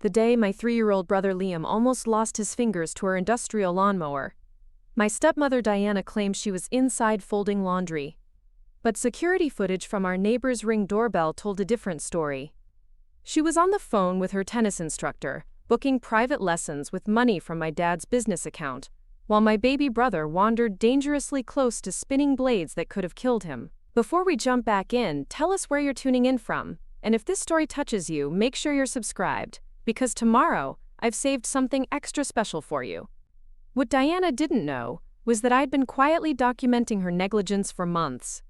the day my 3-year-old brother Liam almost lost his fingers to her industrial lawnmower. My stepmother Diana claims she was inside folding laundry. But security footage from our neighbor's Ring doorbell told a different story. She was on the phone with her tennis instructor, booking private lessons with money from my dad's business account, while my baby brother wandered dangerously close to spinning blades that could have killed him. Before we jump back in, tell us where you're tuning in from, and if this story touches you, make sure you're subscribed, because tomorrow, I've saved something extra special for you. What Diana didn't know was that I'd been quietly documenting her negligence for months.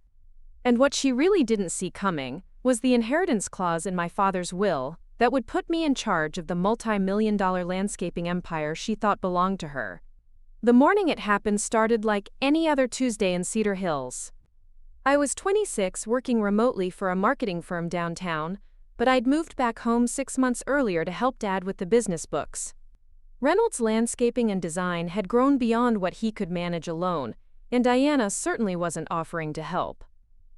And what she really didn't see coming was the inheritance clause in my father's will that would put me in charge of the multi-million-dollar landscaping empire she thought belonged to her. The morning it happened started like any other Tuesday in Cedar Hills. I was 26, working remotely for a marketing firm downtown, but I'd moved back home 6 months earlier to help Dad with the business books. Reynolds Landscaping Design had grown beyond what he could manage alone, and Diana certainly wasn't offering to help.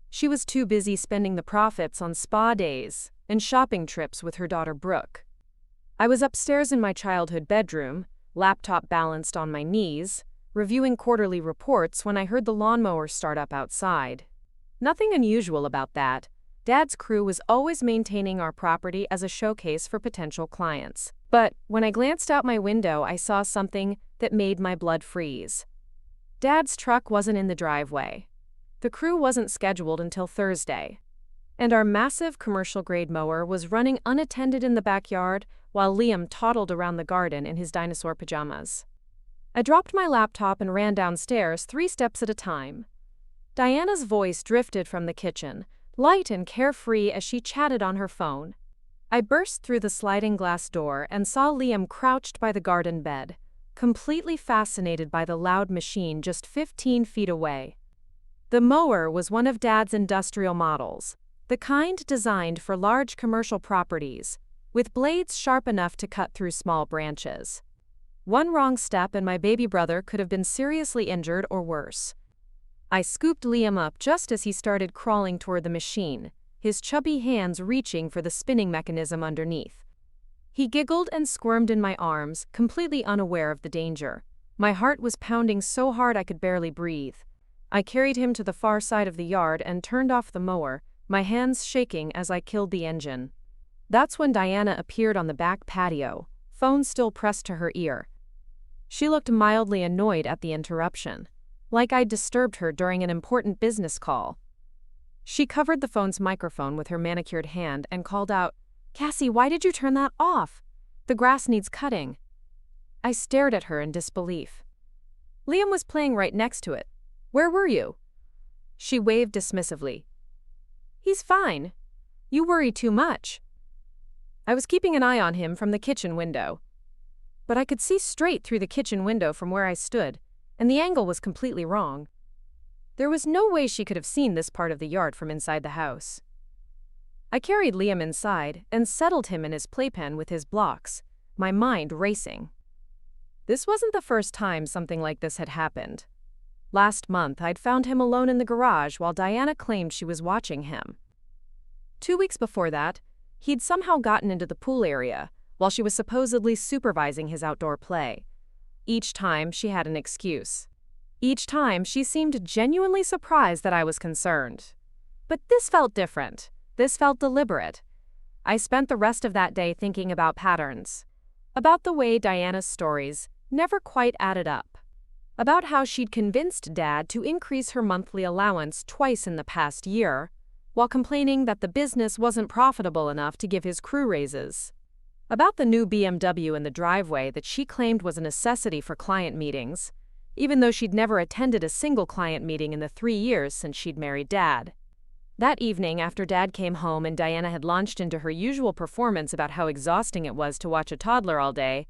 She was too busy spending the profits on spa days and shopping trips with her daughter Brooke. I was upstairs in my childhood bedroom, laptop balanced on my knees, reviewing quarterly reports when I heard the lawnmower start up outside. Nothing unusual about that. Dad's crew was always maintaining our property as a showcase for potential clients. But when I glanced out my window, I saw something that made my blood freeze. Dad's truck wasn't in the driveway. The crew wasn't scheduled until Thursday. And our massive commercial-grade mower was running unattended in the backyard while Liam toddled around the garden in his dinosaur pajamas. I dropped my laptop and ran downstairs 3 steps at a time. Diana's voice drifted from the kitchen, light and carefree as she chatted on her phone. I burst through the sliding glass door and saw Liam crouched by the garden bed, completely fascinated by the loud machine just 15 feet away. The mower was one of Dad's industrial models, the kind designed for large commercial properties, with blades sharp enough to cut through small branches. One wrong step and my baby brother could have been seriously injured or worse. I scooped Liam up just as he started crawling toward the machine, his chubby hands reaching for the spinning mechanism underneath. He giggled and squirmed in my arms, completely unaware of the danger. My heart was pounding so hard I could barely breathe. I carried him to the far side of the yard and turned off the mower, my hands shaking as I killed the engine. That's when Diana appeared on the back patio, phone still pressed to her ear. She looked mildly annoyed at the interruption, like I'd disturbed her during an important business call. She covered the phone's microphone with her manicured hand and called out, "Cassie, why did you turn that off? The grass needs cutting." I stared at her in disbelief. Liam was playing right next to it. "Where were you?" She waved dismissively. "He's fine. You worry too much." I was keeping an eye on him from the kitchen window. But I could see straight through the kitchen window from where I stood, and the angle was completely wrong. There was no way she could have seen this part of the yard from inside the house. I carried Liam inside and settled him in his playpen with his blocks, my mind racing. This wasn't the first time something like this had happened. Last month, I'd found him alone in the garage while Diana claimed she was watching him. 2 weeks before that, he'd somehow gotten into the pool area while she was supposedly supervising his outdoor play. Each time, she had an excuse. Each time, she seemed genuinely surprised that I was concerned. But this felt different. This felt deliberate. I spent the rest of that day thinking about patterns. About the way Diana's stories never quite added up. About how she'd convinced Dad to increase her monthly allowance twice in the past year, while complaining that the business wasn't profitable enough to give his crew raises. About the new BMW in the driveway that she claimed was a necessity for client meetings, even though she'd never attended a single client meeting in the 3 years since she'd married Dad. That evening, after Dad came home and Diana had launched into her usual performance about how exhausting it was to watch a toddler all day,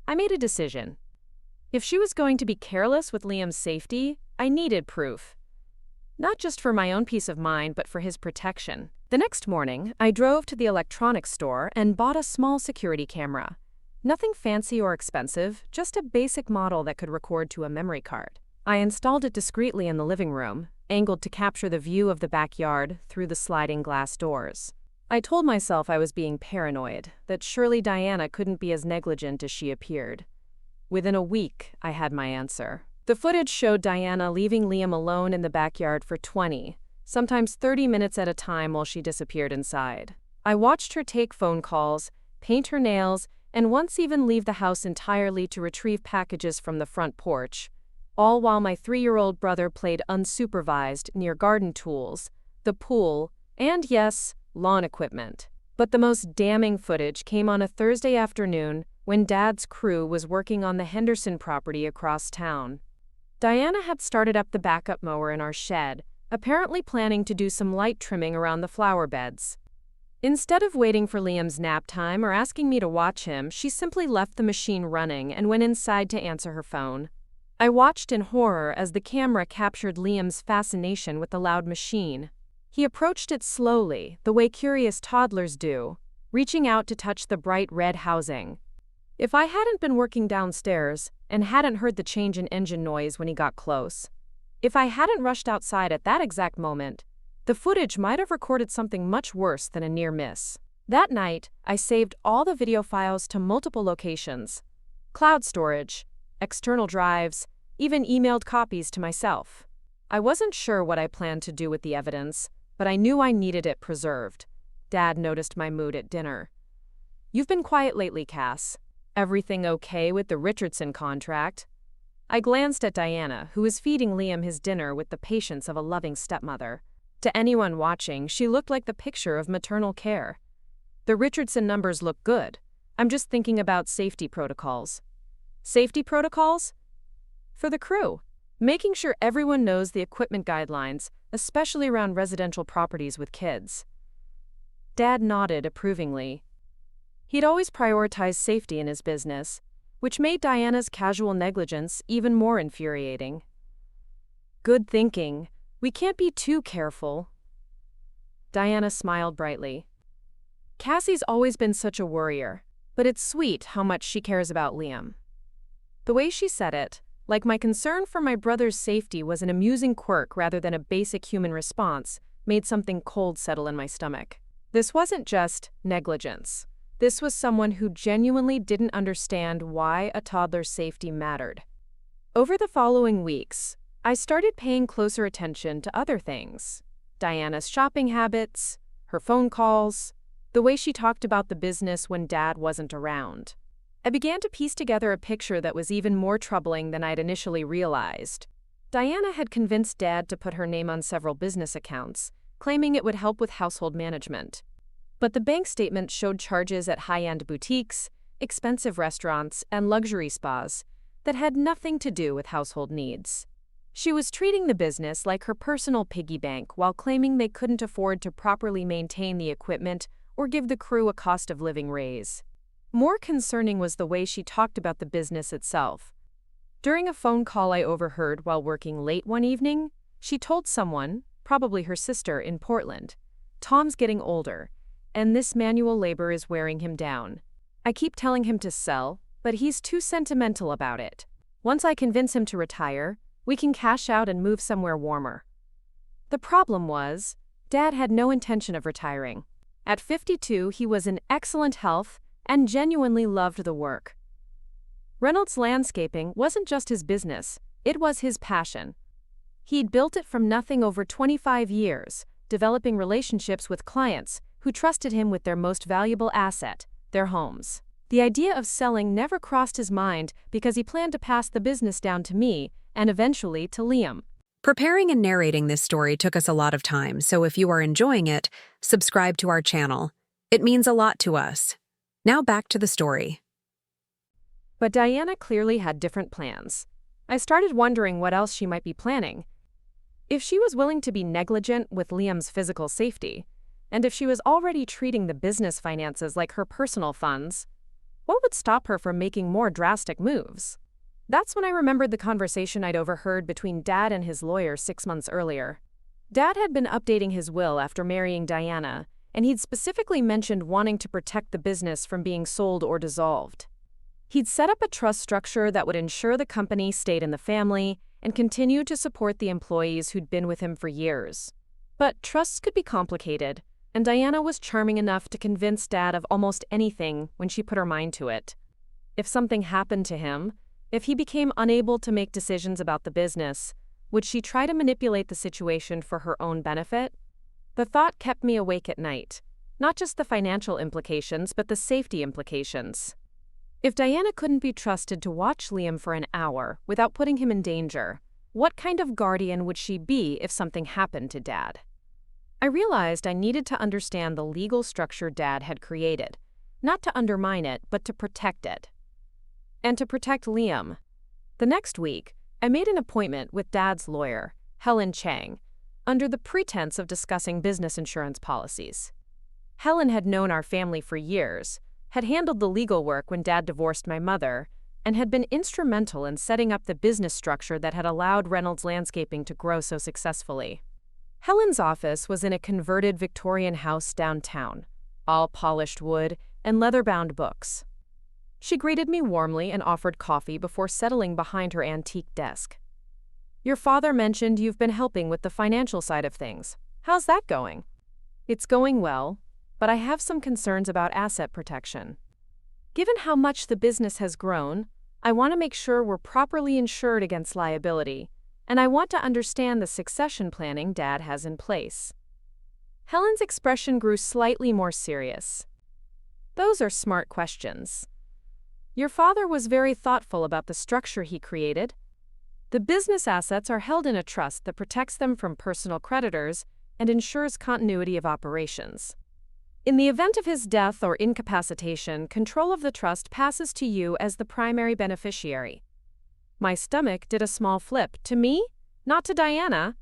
I made a decision. If she was going to be careless with Liam's safety, I needed proof. Not just for my own peace of mind, but for his protection. The next morning, I drove to the electronics store and bought a small security camera. Nothing fancy or expensive, just a basic model that could record to a memory card. I installed it discreetly in the living room, angled to capture the view of the backyard through the sliding glass doors. I told myself I was being paranoid, that surely Diana couldn't be as negligent as she appeared. Within a week, I had my answer. The footage showed Diana leaving Liam alone in the backyard for 20, sometimes 30 minutes at a time while she disappeared inside. I watched her take phone calls, paint her nails, and once even leave the house entirely to retrieve packages from the front porch, all while my 3-year-old brother played unsupervised near garden tools, the pool, and yes, lawn equipment. But the most damning footage came on a Thursday afternoon when Dad's crew was working on the Henderson property across town. Diana had started up the backup mower in our shed, apparently planning to do some light trimming around the flower beds. Instead of waiting for Liam's nap time or asking me to watch him, she simply left the machine running and went inside to answer her phone. I watched in horror as the camera captured Liam's fascination with the loud machine. He approached it slowly, the way curious toddlers do, reaching out to touch the bright red housing. If I hadn't been working downstairs and hadn't heard the change in engine noise when he got close, if I hadn't rushed outside at that exact moment, the footage might have recorded something much worse than a near miss. That night, I saved all the video files to multiple locations, cloud storage, external drives, even emailed copies to myself. I wasn't sure what I planned to do with the evidence, but I knew I needed it preserved. Dad noticed my mood at dinner. "You've been quiet lately, Cass. Everything okay with the Richardson contract?" I glanced at Diana, who was feeding Liam his dinner with the patience of a loving stepmother. To anyone watching, she looked like the picture of maternal care. "The Richardson numbers look good. I'm just thinking about safety protocols." "Safety protocols?" "For the crew. Making sure everyone knows the equipment guidelines, especially around residential properties with kids." Dad nodded approvingly. He'd always prioritized safety in his business, which made Diana's casual negligence even more infuriating. "Good thinking. We can't be too careful." Diana smiled brightly. "Cassie's always been such a worrier, but it's sweet how much she cares about Liam." The way she said it, like my concern for my brother's safety was an amusing quirk rather than a basic human response, made something cold settle in my stomach. This wasn't just negligence. This was someone who genuinely didn't understand why a toddler's safety mattered. Over the following weeks, I started paying closer attention to other things. Diana's shopping habits, her phone calls, the way she talked about the business when Dad wasn't around. I began to piece together a picture that was even more troubling than I'd initially realized. Diana had convinced Dad to put her name on several business accounts, claiming it would help with household management. But the bank statement showed charges at high-end boutiques, expensive restaurants, and luxury spas that had nothing to do with household needs. She was treating the business like her personal piggy bank while claiming they couldn't afford to properly maintain the equipment or give the crew a cost of living raise. More concerning was the way she talked about the business itself. During a phone call I overheard while working late one evening, she told someone, probably her sister in Portland, "Tom's getting older, and this manual labor is wearing him down. I keep telling him to sell, but he's too sentimental about it. Once I convince him to retire, we can cash out and move somewhere warmer." The problem was, Dad had no intention of retiring. At 52, he was in excellent health and genuinely loved the work. Reynolds Landscaping wasn't just his business, it was his passion. He'd built it from nothing over 25 years, developing relationships with clients who trusted him with their most valuable asset, their homes. The idea of selling never crossed his mind because he planned to pass the business down to me and eventually to Liam. Preparing and narrating this story took us a lot of time, so if you are enjoying it, subscribe to our channel. It means a lot to us. Now back to the story. But Diana clearly had different plans. I started wondering what else she might be planning. If she was willing to be negligent with Liam's physical safety, and if she was already treating the business finances like her personal funds, what would stop her from making more drastic moves? That's when I remembered the conversation I'd overheard between Dad and his lawyer 6 months earlier. Dad had been updating his will after marrying Diana, and he'd specifically mentioned wanting to protect the business from being sold or dissolved. He'd set up a trust structure that would ensure the company stayed in the family and continued to support the employees who'd been with him for years. But trusts could be complicated, and Diana was charming enough to convince Dad of almost anything when she put her mind to it. If something happened to him, if he became unable to make decisions about the business, would she try to manipulate the situation for her own benefit? The thought kept me awake at night. Not just the financial implications, but the safety implications. If Diana couldn't be trusted to watch Liam for an hour without putting him in danger, what kind of guardian would she be if something happened to Dad? I realized I needed to understand the legal structure Dad had created, not to undermine it, but to protect it. And to protect Liam. The next week, I made an appointment with Dad's lawyer, Helen Chang, under the pretense of discussing business insurance policies. Helen had known our family for years, had handled the legal work when Dad divorced my mother, and had been instrumental in setting up the business structure that had allowed Reynolds Landscaping to grow so successfully. Helen's office was in a converted Victorian house downtown, all polished wood and leather-bound books. She greeted me warmly and offered coffee before settling behind her antique desk. "Your father mentioned you've been helping with the financial side of things. How's that going?" "It's going well, but I have some concerns about asset protection. Given how much the business has grown, I want to make sure we're properly insured against liability, and I want to understand the succession planning Dad has in place." Helen's expression grew slightly more serious. "Those are smart questions. Your father was very thoughtful about the structure he created. The business assets are held in a trust that protects them from personal creditors and ensures continuity of operations. In the event of his death or incapacitation, control of the trust passes to you as the primary beneficiary." My stomach did a small flip. To me? Not to Diana.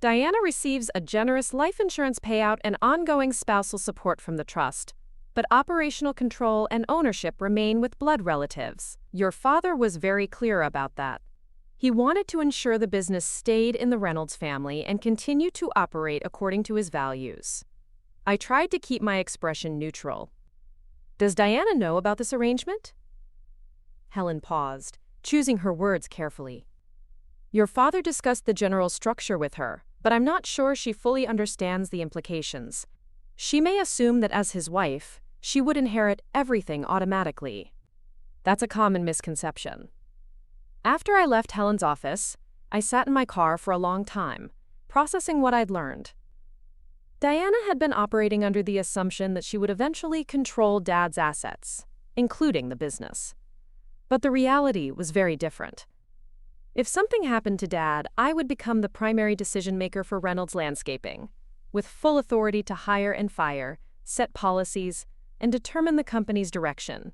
Diana receives a generous life insurance payout and ongoing spousal support from the trust, but operational control and ownership remain with blood relatives. Your father was very clear about that. He wanted to ensure the business stayed in the Reynolds family and continue to operate according to his values. I tried to keep my expression neutral. "Does Diana know about this arrangement?" Helen paused, choosing her words carefully. "Your father discussed the general structure with her, but I'm not sure she fully understands the implications. She may assume that as his wife, she would inherit everything automatically. That's a common misconception." After I left Helen's office, I sat in my car for a long time, processing what I'd learned. Diana had been operating under the assumption that she would eventually control Dad's assets, including the business. But the reality was very different. If something happened to Dad, I would become the primary decision-maker for Reynolds Landscaping, with full authority to hire and fire, set policies, and determine the company's direction.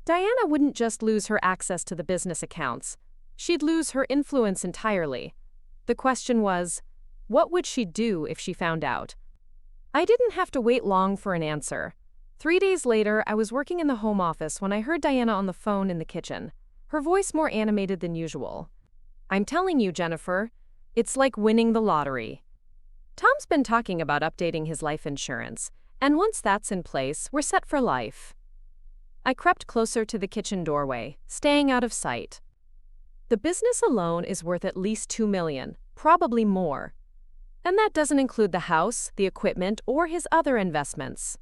Diana wouldn't just lose her access to the business accounts, she'd lose her influence entirely. The question was, what would she do if she found out? I didn't have to wait long for an answer. 3 days later, I was working in the home office when I heard Diana on the phone in the kitchen, her voice more animated than usual. "I'm telling you, Jennifer, it's like winning the lottery. Tom's been talking about updating his life insurance, and once that's in place, we're set for life." I crept closer to the kitchen doorway, staying out of sight. "The business alone is worth at least $2 million, probably more. And that doesn't include the house, the equipment, or his other investments.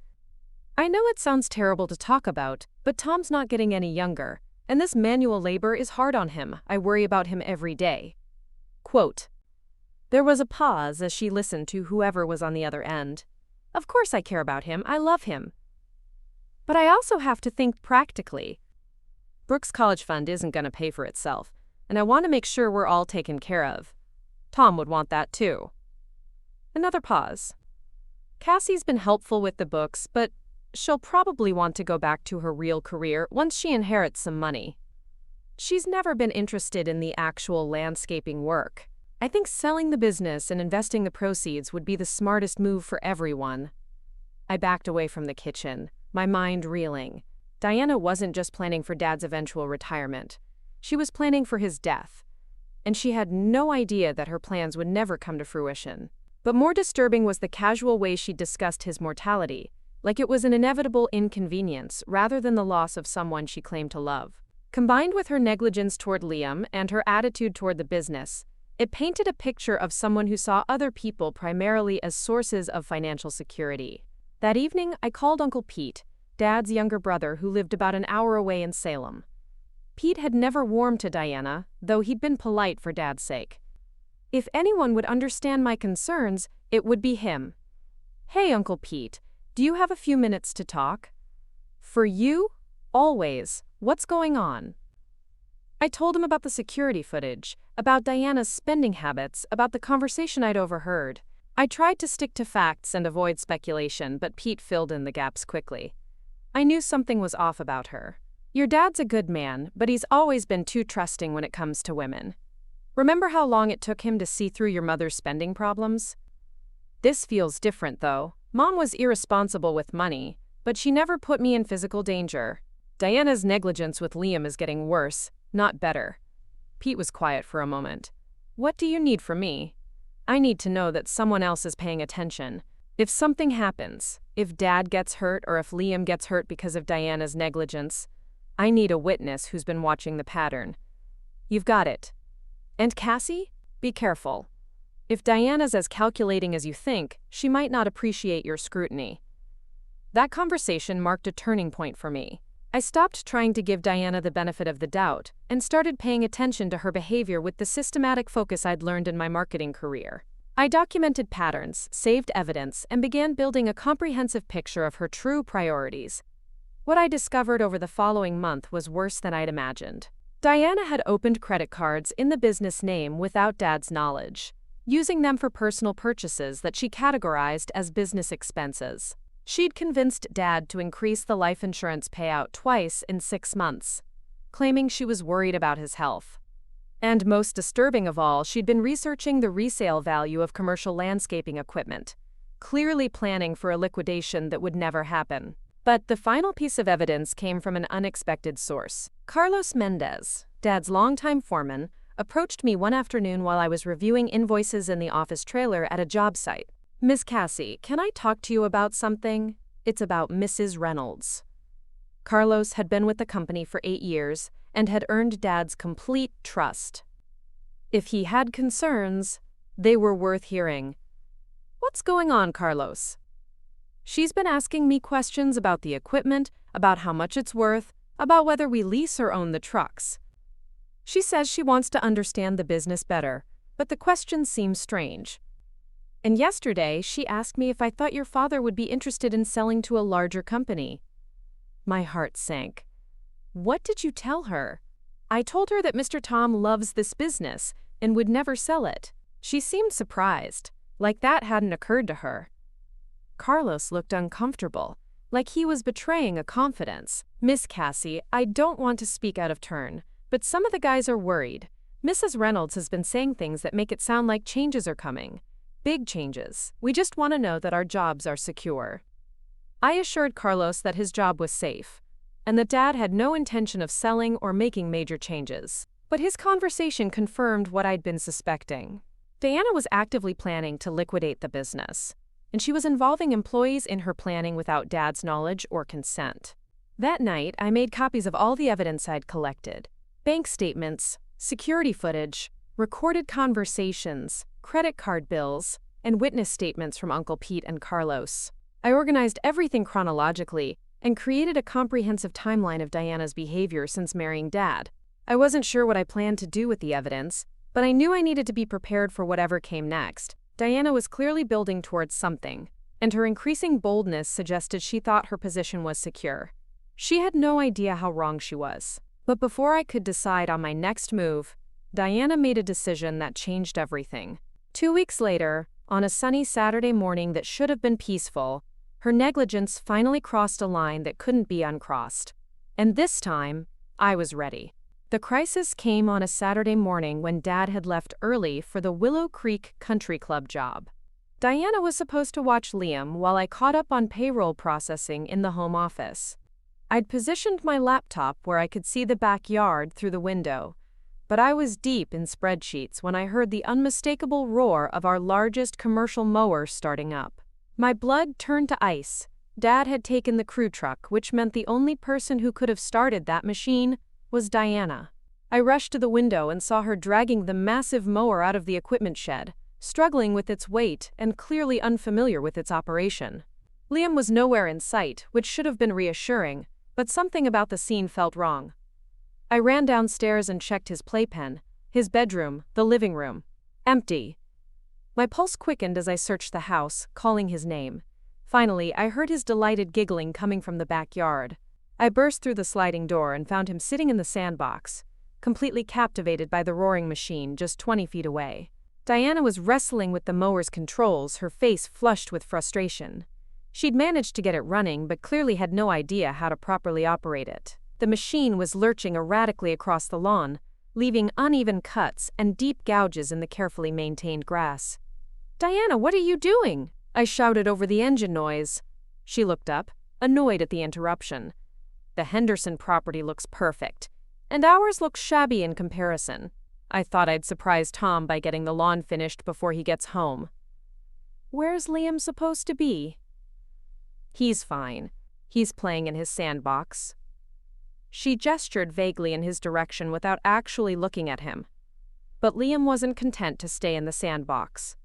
I know it sounds terrible to talk about, but Tom's not getting any younger, and this manual labor is hard on him. I worry about him every day." Quote. There was a pause as she listened to whoever was on the other end. "Of course I care about him, I love him. But I also have to think practically. Brooke's college fund isn't going to pay for itself, and I want to make sure we're all taken care of. Tom would want that too." Another pause. "Cassie's been helpful with the books, but she'll probably want to go back to her real career once she inherits some money. She's never been interested in the actual landscaping work. I think selling the business and investing the proceeds would be the smartest move for everyone." I backed away from the kitchen, my mind reeling. Diana wasn't just planning for Dad's eventual retirement. She was planning for his death. And she had no idea that her plans would never come to fruition. But more disturbing was the casual way she discussed his mortality, like it was an inevitable inconvenience rather than the loss of someone she claimed to love. Combined with her negligence toward Liam and her attitude toward the business, It painted a picture of someone who saw other people primarily as sources of financial security. That evening, I called Uncle Pete, Dad's younger brother who lived about an hour away in Salem. Pete had never warmed to Diana, though he'd been polite for Dad's sake. If anyone would understand my concerns, it would be him. "Hey, Uncle Pete, do you have a few minutes to talk?" "For you? Always. What's going on?" I told him about the security footage, about Diana's spending habits, about the conversation I'd overheard. I tried to stick to facts and avoid speculation, but Pete filled in the gaps quickly. I knew something was off about her. "Your dad's a good man, but he's always been too trusting when it comes to women. Remember how long it took him to see through your mother's spending problems? This feels different, though. Mom was irresponsible with money, but she never put me in physical danger. Diana's negligence with Liam is getting worse, not better." Pete was quiet for a moment. "What do you need from me?" "I need to know that someone else is paying attention. If something happens, if Dad gets hurt or if Liam gets hurt because of Diana's negligence, I need a witness who's been watching the pattern." "You've got it. And Cassie? Be careful. If Diana's as calculating as you think, she might not appreciate your scrutiny." That conversation marked a turning point for me. I stopped trying to give Diana the benefit of the doubt and started paying attention to her behavior with the systematic focus I'd learned in my marketing career. I documented patterns, saved evidence, and began building a comprehensive picture of her true priorities. What I discovered over the following month was worse than I'd imagined. Diana had opened credit cards in the business name without Dad's knowledge, using them for personal purchases that she categorized as business expenses. She'd convinced Dad to increase the life insurance payout twice in 6 months, claiming she was worried about his health. And most disturbing of all, she'd been researching the resale value of commercial landscaping equipment, clearly planning for a liquidation that would never happen. But the final piece of evidence came from an unexpected source. Carlos Mendez, Dad's longtime foreman, approached me one afternoon while I was reviewing invoices in the office trailer at a job site. "Miss Cassie, can I talk to you about something? It's about Mrs. Reynolds." Carlos had been with the company for 8 years and had earned Dad's complete trust. If he had concerns, they were worth hearing. "What's going on, Carlos?" "She's been asking me questions about the equipment, about how much it's worth, about whether we lease or own the trucks. She says she wants to understand the business better, but the questions seem strange. And yesterday, she asked me if I thought your father would be interested in selling to a larger company." My heart sank. "What did you tell her?" "I told her that Mr. Tom loves this business and would never sell it." She seemed surprised, like that hadn't occurred to her. Carlos looked uncomfortable, like he was betraying a confidence. "Miss Cassie, I don't want to speak out of turn, but some of the guys are worried. Mrs. Reynolds has been saying things that make it sound like changes are coming. Big changes. We just want to know that our jobs are secure." I assured Carlos that his job was safe, and that Dad had no intention of selling or making major changes. But his conversation confirmed what I'd been suspecting. Diana was actively planning to liquidate the business, and she was involving employees in her planning without Dad's knowledge or consent. That night, I made copies of all the evidence I'd collected: bank statements, security footage, recorded conversations, credit card bills, and witness statements from Uncle Pete and Carlos. I organized everything chronologically and created a comprehensive timeline of Diana's behavior since marrying Dad. I wasn't sure what I planned to do with the evidence, but I knew I needed to be prepared for whatever came next. Diana was clearly building towards something, and her increasing boldness suggested she thought her position was secure. She had no idea how wrong she was. But before I could decide on my next move, Diana made a decision that changed everything. 2 weeks later, on a sunny Saturday morning that should have been peaceful, her negligence finally crossed a line that couldn't be uncrossed. And this time, I was ready. The crisis came on a Saturday morning when Dad had left early for the Willow Creek Country Club job. Diana was supposed to watch Liam while I caught up on payroll processing in the home office. I'd positioned my laptop where I could see the backyard through the window, but I was deep in spreadsheets when I heard the unmistakable roar of our largest commercial mower starting up. My blood turned to ice. Dad had taken the crew truck, which meant the only person who could have started that machine was Diana. I rushed to the window and saw her dragging the massive mower out of the equipment shed, struggling with its weight and clearly unfamiliar with its operation. Liam was nowhere in sight, which should have been reassuring, but something about the scene felt wrong. I ran downstairs and checked his playpen, his bedroom, the living room. Empty. My pulse quickened as I searched the house, calling his name. Finally, I heard his delighted giggling coming from the backyard. I burst through the sliding door and found him sitting in the sandbox, completely captivated by the roaring machine just 20 feet away. Diana was wrestling with the mower's controls, her face flushed with frustration. She'd managed to get it running, but clearly had no idea how to properly operate it. The machine was lurching erratically across the lawn, leaving uneven cuts and deep gouges in the carefully maintained grass. "Diana, what are you doing?" I shouted over the engine noise. She looked up, annoyed at the interruption. "The Henderson property looks perfect, and ours looks shabby in comparison. I thought I'd surprise Tom by getting the lawn finished before he gets home." "Where's Liam supposed to be?" "He's fine. He's playing in his sandbox." She gestured vaguely in his direction without actually looking at him. But Liam wasn't content to stay in the sandbox.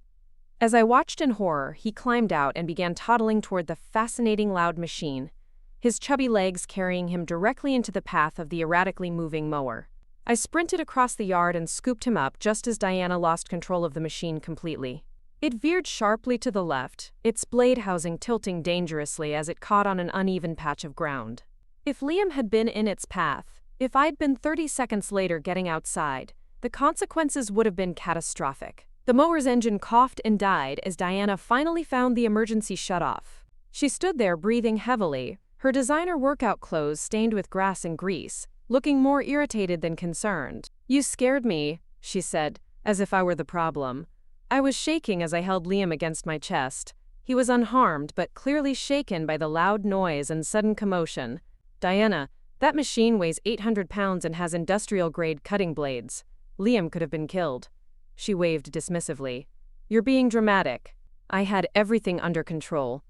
As I watched in horror, he climbed out and began toddling toward the fascinating loud machine, his chubby legs carrying him directly into the path of the erratically moving mower. I sprinted across the yard and scooped him up just as Diana lost control of the machine completely. It veered sharply to the left, its blade housing tilting dangerously as it caught on an uneven patch of ground. If Liam had been in its path, if I'd been 30 seconds later getting outside, the consequences would have been catastrophic. The mower's engine coughed and died as Diana finally found the emergency shutoff. She stood there breathing heavily, her designer workout clothes stained with grass and grease, looking more irritated than concerned. "You scared me," she said, as if I were the problem. I was shaking as I held Liam against my chest. He was unharmed but clearly shaken by the loud noise and sudden commotion. "Diana, that machine weighs 800 pounds and has industrial-grade cutting blades. Liam could have been killed." She waved dismissively. "You're being dramatic. I had everything under control.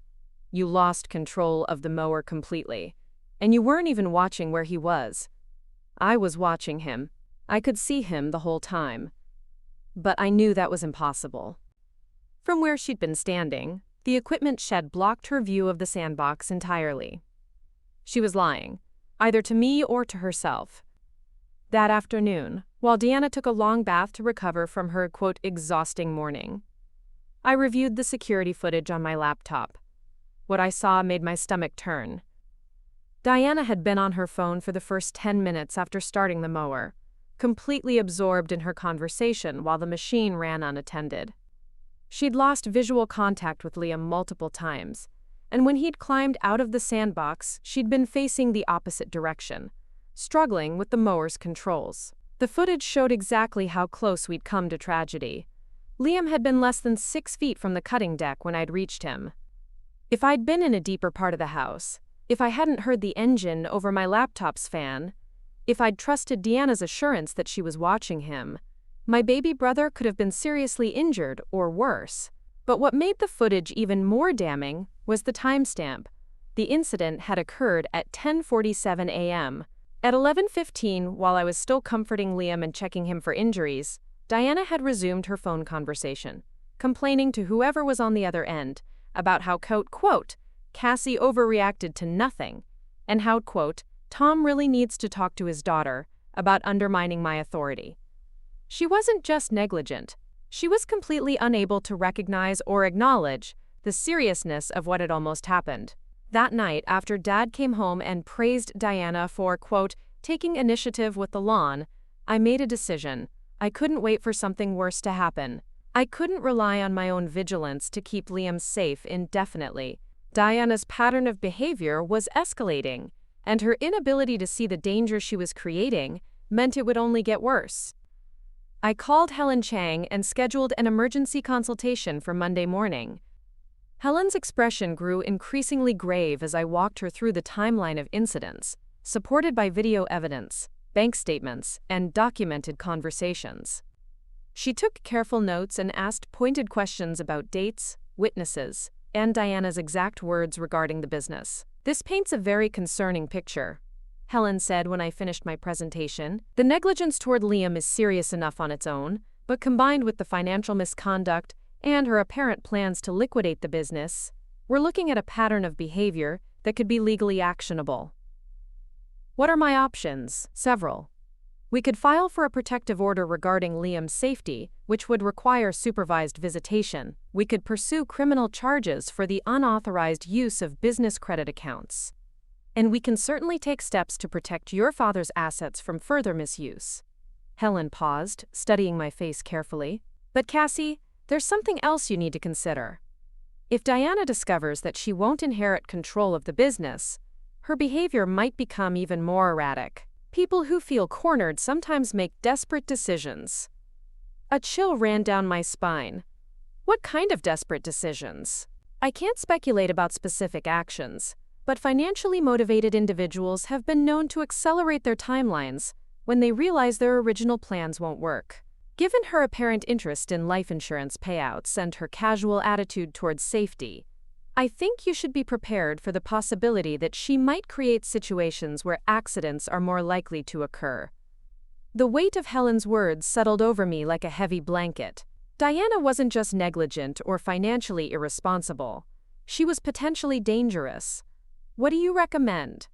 You lost control of the mower completely. And you weren't even watching where he was." "I was watching him. I could see him the whole time. But I knew that was impossible." From where she'd been standing, the equipment shed blocked her view of the sandbox entirely. She was lying, either to me or to herself. That afternoon, while Diana took a long bath to recover from her, quote, exhausting morning, I reviewed the security footage on my laptop. What I saw made my stomach turn. Diana had been on her phone for the first 10 minutes after starting the mower, completely absorbed in her conversation while the machine ran unattended. She'd lost visual contact with Liam multiple times, and when he'd climbed out of the sandbox, she'd been facing the opposite direction, struggling with the mower's controls. The footage showed exactly how close we'd come to tragedy. Liam had been less than 6 feet from the cutting deck when I'd reached him. If I'd been in a deeper part of the house, if I hadn't heard the engine over my laptop's fan, if I'd trusted Deanna's assurance that she was watching him, my baby brother could have been seriously injured or worse. But what made the footage even more damning was the timestamp. The incident had occurred at 10:47 a.m. At 11:15, while I was still comforting Liam and checking him for injuries, Diana had resumed her phone conversation, complaining to whoever was on the other end about how, quote, Cassie overreacted to nothing, and how, quote, Tom really needs to talk to his daughter about undermining my authority. She wasn't just negligent. She was completely unable to recognize or acknowledge the seriousness of what had almost happened. That night, after Dad came home and praised Diana for, quote, taking initiative with the lawn, I made a decision. I couldn't wait for something worse to happen. I couldn't rely on my own vigilance to keep Liam safe indefinitely. Diana's pattern of behavior was escalating, and her inability to see the danger she was creating meant it would only get worse. I called Helen Chang and scheduled an emergency consultation for Monday morning. Helen's expression grew increasingly grave as I walked her through the timeline of incidents, supported by video evidence, bank statements, and documented conversations. She took careful notes and asked pointed questions about dates, witnesses, and Diana's exact words regarding the business. This paints a very concerning picture. Helen said when I finished my presentation. The negligence toward Liam is serious enough on its own, but combined with the financial misconduct and her apparent plans to liquidate the business, we're looking at a pattern of behavior that could be legally actionable. What are my options? Several. We could file for a protective order regarding Liam's safety, which would require supervised visitation. We could pursue criminal charges for the unauthorized use of business credit accounts. And we can certainly take steps to protect your father's assets from further misuse. Helen paused, studying my face carefully. But Cassie, there's something else you need to consider. If Diana discovers that she won't inherit control of the business, her behavior might become even more erratic. People who feel cornered sometimes make desperate decisions. A chill ran down my spine. What kind of desperate decisions? I can't speculate about specific actions, but financially motivated individuals have been known to accelerate their timelines when they realize their original plans won't work. Given her apparent interest in life insurance payouts and her casual attitude towards safety, I think you should be prepared for the possibility that she might create situations where accidents are more likely to occur. The weight of Helen's words settled over me like a heavy blanket. Diana wasn't just negligent or financially irresponsible. She was potentially dangerous. What do you recommend?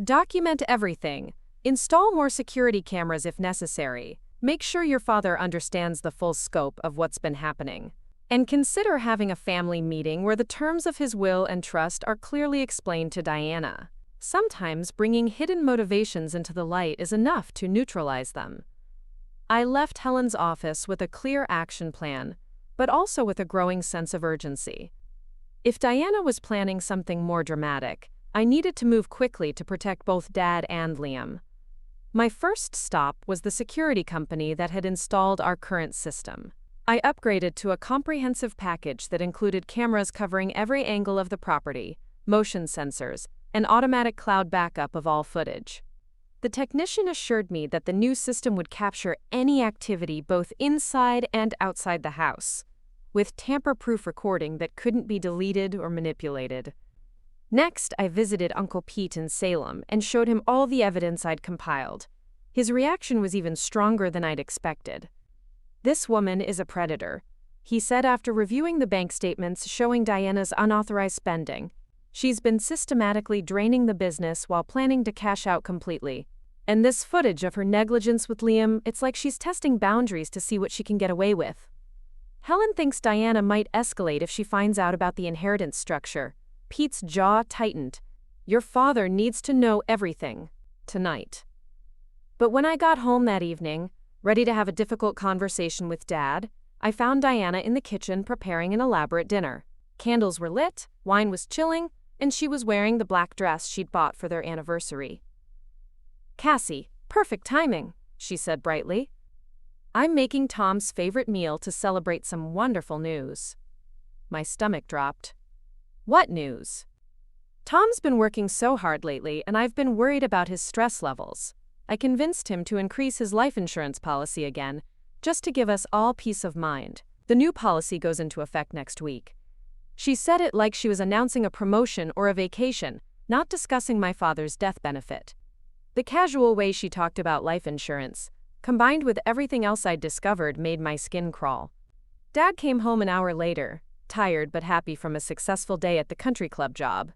Document everything. Install more security cameras if necessary. Make sure your father understands the full scope of what's been happening. And consider having a family meeting where the terms of his will and trust are clearly explained to Diana. Sometimes bringing hidden motivations into the light is enough to neutralize them. I left Helen's office with a clear action plan, but also with a growing sense of urgency. If Diana was planning something more dramatic, I needed to move quickly to protect both Dad and Liam. My first stop was the security company that had installed our current system. I upgraded to a comprehensive package that included cameras covering every angle of the property, motion sensors, and automatic cloud backup of all footage. The technician assured me that the new system would capture any activity both inside and outside the house, with tamper-proof recording that couldn't be deleted or manipulated. Next, I visited Uncle Pete in Salem and showed him all the evidence I'd compiled. His reaction was even stronger than I'd expected. "This woman is a predator," he said after reviewing the bank statements showing Diana's unauthorized spending. "She's been systematically draining the business while planning to cash out completely. And this footage of her negligence with Liam, it's like she's testing boundaries to see what she can get away with." Helen thinks Diana might escalate if she finds out about the inheritance structure. Pete's jaw tightened. "Your father needs to know everything. Tonight." But when I got home that evening, ready to have a difficult conversation with Dad, I found Diana in the kitchen preparing an elaborate dinner. Candles were lit, wine was chilling, and she was wearing the black dress she'd bought for their anniversary. "Cassie, perfect timing," she said brightly. "I'm making Tom's favorite meal to celebrate some wonderful news." My stomach dropped. "What news?" "Tom's been working so hard lately, and I've been worried about his stress levels. I convinced him to increase his life insurance policy again, just to give us all peace of mind. The new policy goes into effect next week." She said it like she was announcing a promotion or a vacation, not discussing my father's death benefit. The casual way she talked about life insurance, combined with everything else I'd discovered, made my skin crawl. Dad came home an hour later, tired but happy from a successful day at the country club job.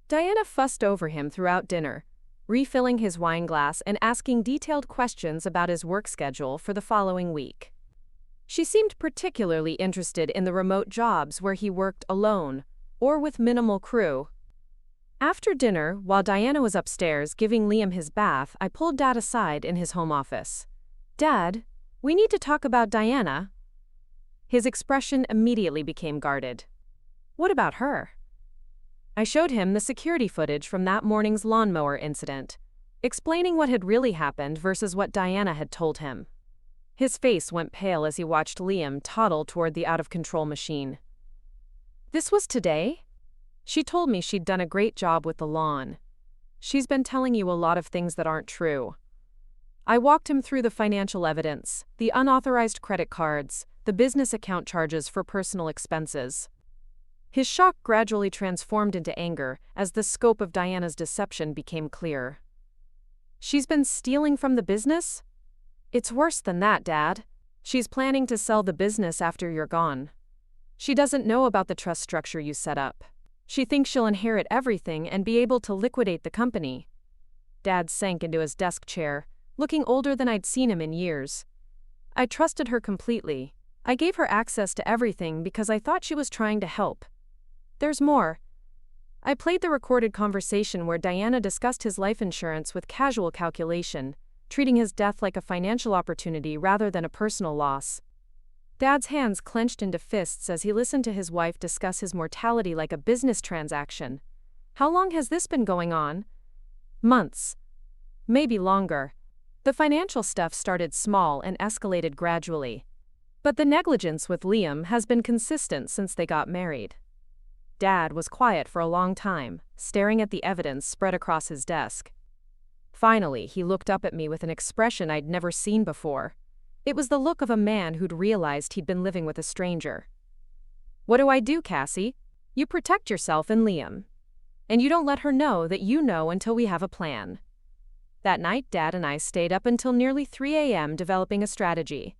Diana fussed over him throughout dinner, refilling his wine glass and asking detailed questions about his work schedule for the following week. She seemed particularly interested in the remote jobs where he worked alone or with minimal crew. After dinner, while Diana was upstairs giving Liam his bath, I pulled Dad aside in his home office. "Dad, we need to talk about Diana." His expression immediately became guarded. "What about her?" I showed him the security footage from that morning's lawnmower incident, explaining what had really happened versus what Diana had told him. His face went pale as he watched Liam toddle toward the out-of-control machine. "This was today?" "She told me she'd done a great job with the lawn. She's been telling you a lot of things that aren't true." I walked him through the financial evidence, the unauthorized credit cards, the business account charges for personal expenses. His shock gradually transformed into anger as the scope of Diana's deception became clear. She's been stealing from the business? It's worse than that, Dad. She's planning to sell the business after you're gone. She doesn't know about the trust structure you set up. She thinks she'll inherit everything and be able to liquidate the company. Dad sank into his desk chair, looking older than I'd seen him in years. I trusted her completely. I gave her access to everything because I thought she was trying to help. There's more. I played the recorded conversation where Diana discussed his life insurance with casual calculation, treating his death like a financial opportunity rather than a personal loss. Dad's hands clenched into fists as he listened to his wife discuss his mortality like a business transaction. How long has this been going on? Months. Maybe longer. The financial stuff started small and escalated gradually. But the negligence with Liam has been consistent since they got married. Dad was quiet for a long time, staring at the evidence spread across his desk. Finally, he looked up at me with an expression I'd never seen before. It was the look of a man who'd realized he'd been living with a stranger. What do I do, Cassie? You protect yourself and Liam. And you don't let her know that you know until we have a plan. That night, Dad and I stayed up until nearly 3 a.m. developing a strategy.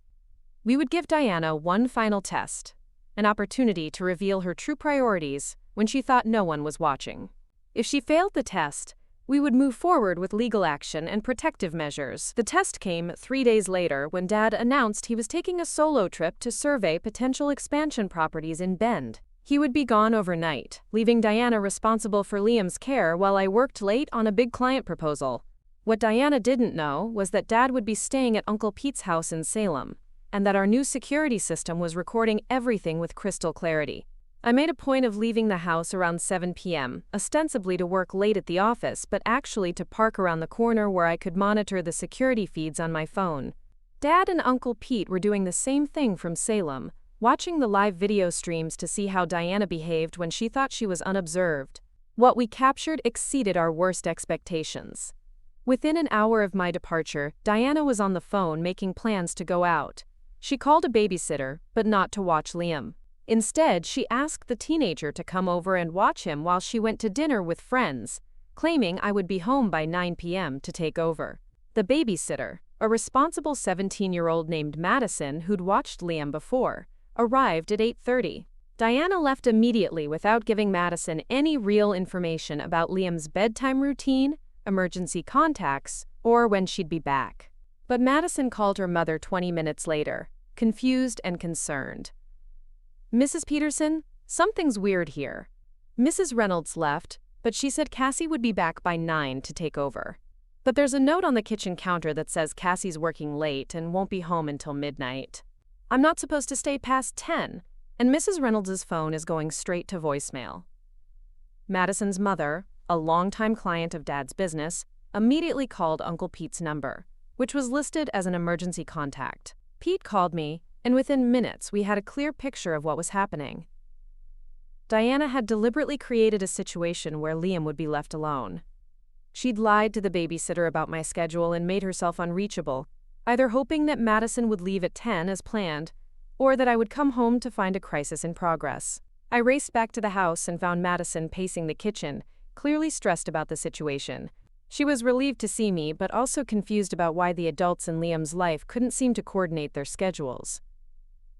We would give Diana one final test, an opportunity to reveal her true priorities when she thought no one was watching. If she failed the test, we would move forward with legal action and protective measures. The test came 3 days later when Dad announced he was taking a solo trip to survey potential expansion properties in Bend. He would be gone overnight, leaving Diana responsible for Liam's care while I worked late on a big client proposal. What Diana didn't know was that Dad would be staying at Uncle Pete's house in Salem, and that our new security system was recording everything with crystal clarity. I made a point of leaving the house around 7 p.m., ostensibly to work late at the office, but actually to park around the corner where I could monitor the security feeds on my phone. Dad and Uncle Pete were doing the same thing from Salem, watching the live video streams to see how Diana behaved when she thought she was unobserved. What we captured exceeded our worst expectations. Within an hour of my departure, Diana was on the phone making plans to go out. She called a babysitter, but not to watch Liam. Instead, she asked the teenager to come over and watch him while she went to dinner with friends, claiming I would be home by 9 p.m. to take over. The babysitter, a responsible 17-year-old named Madison who'd watched Liam before, arrived at 8:30. Diana left immediately without giving Madison any real information about Liam's bedtime routine, emergency contacts, or when she'd be back. But Madison called her mother 20 minutes later, confused and concerned. Mrs. Peterson, something's weird here. Mrs. Reynolds left, but she said Cassie would be back by 9 to take over. But there's a note on the kitchen counter that says Cassie's working late and won't be home until midnight. I'm not supposed to stay past 10, and Mrs. Reynolds' phone is going straight to voicemail. Madison's mother, a longtime client of Dad's business, immediately called Uncle Pete's number, which was listed as an emergency contact. Pete called me, and within minutes we had a clear picture of what was happening. Diana had deliberately created a situation where Liam would be left alone. She'd lied to the babysitter about my schedule and made herself unreachable, either hoping that Madison would leave at 10 as planned, or that I would come home to find a crisis in progress. I raced back to the house and found Madison pacing the kitchen, clearly stressed about the situation. She was relieved to see me, but also confused about why the adults in Liam's life couldn't seem to coordinate their schedules.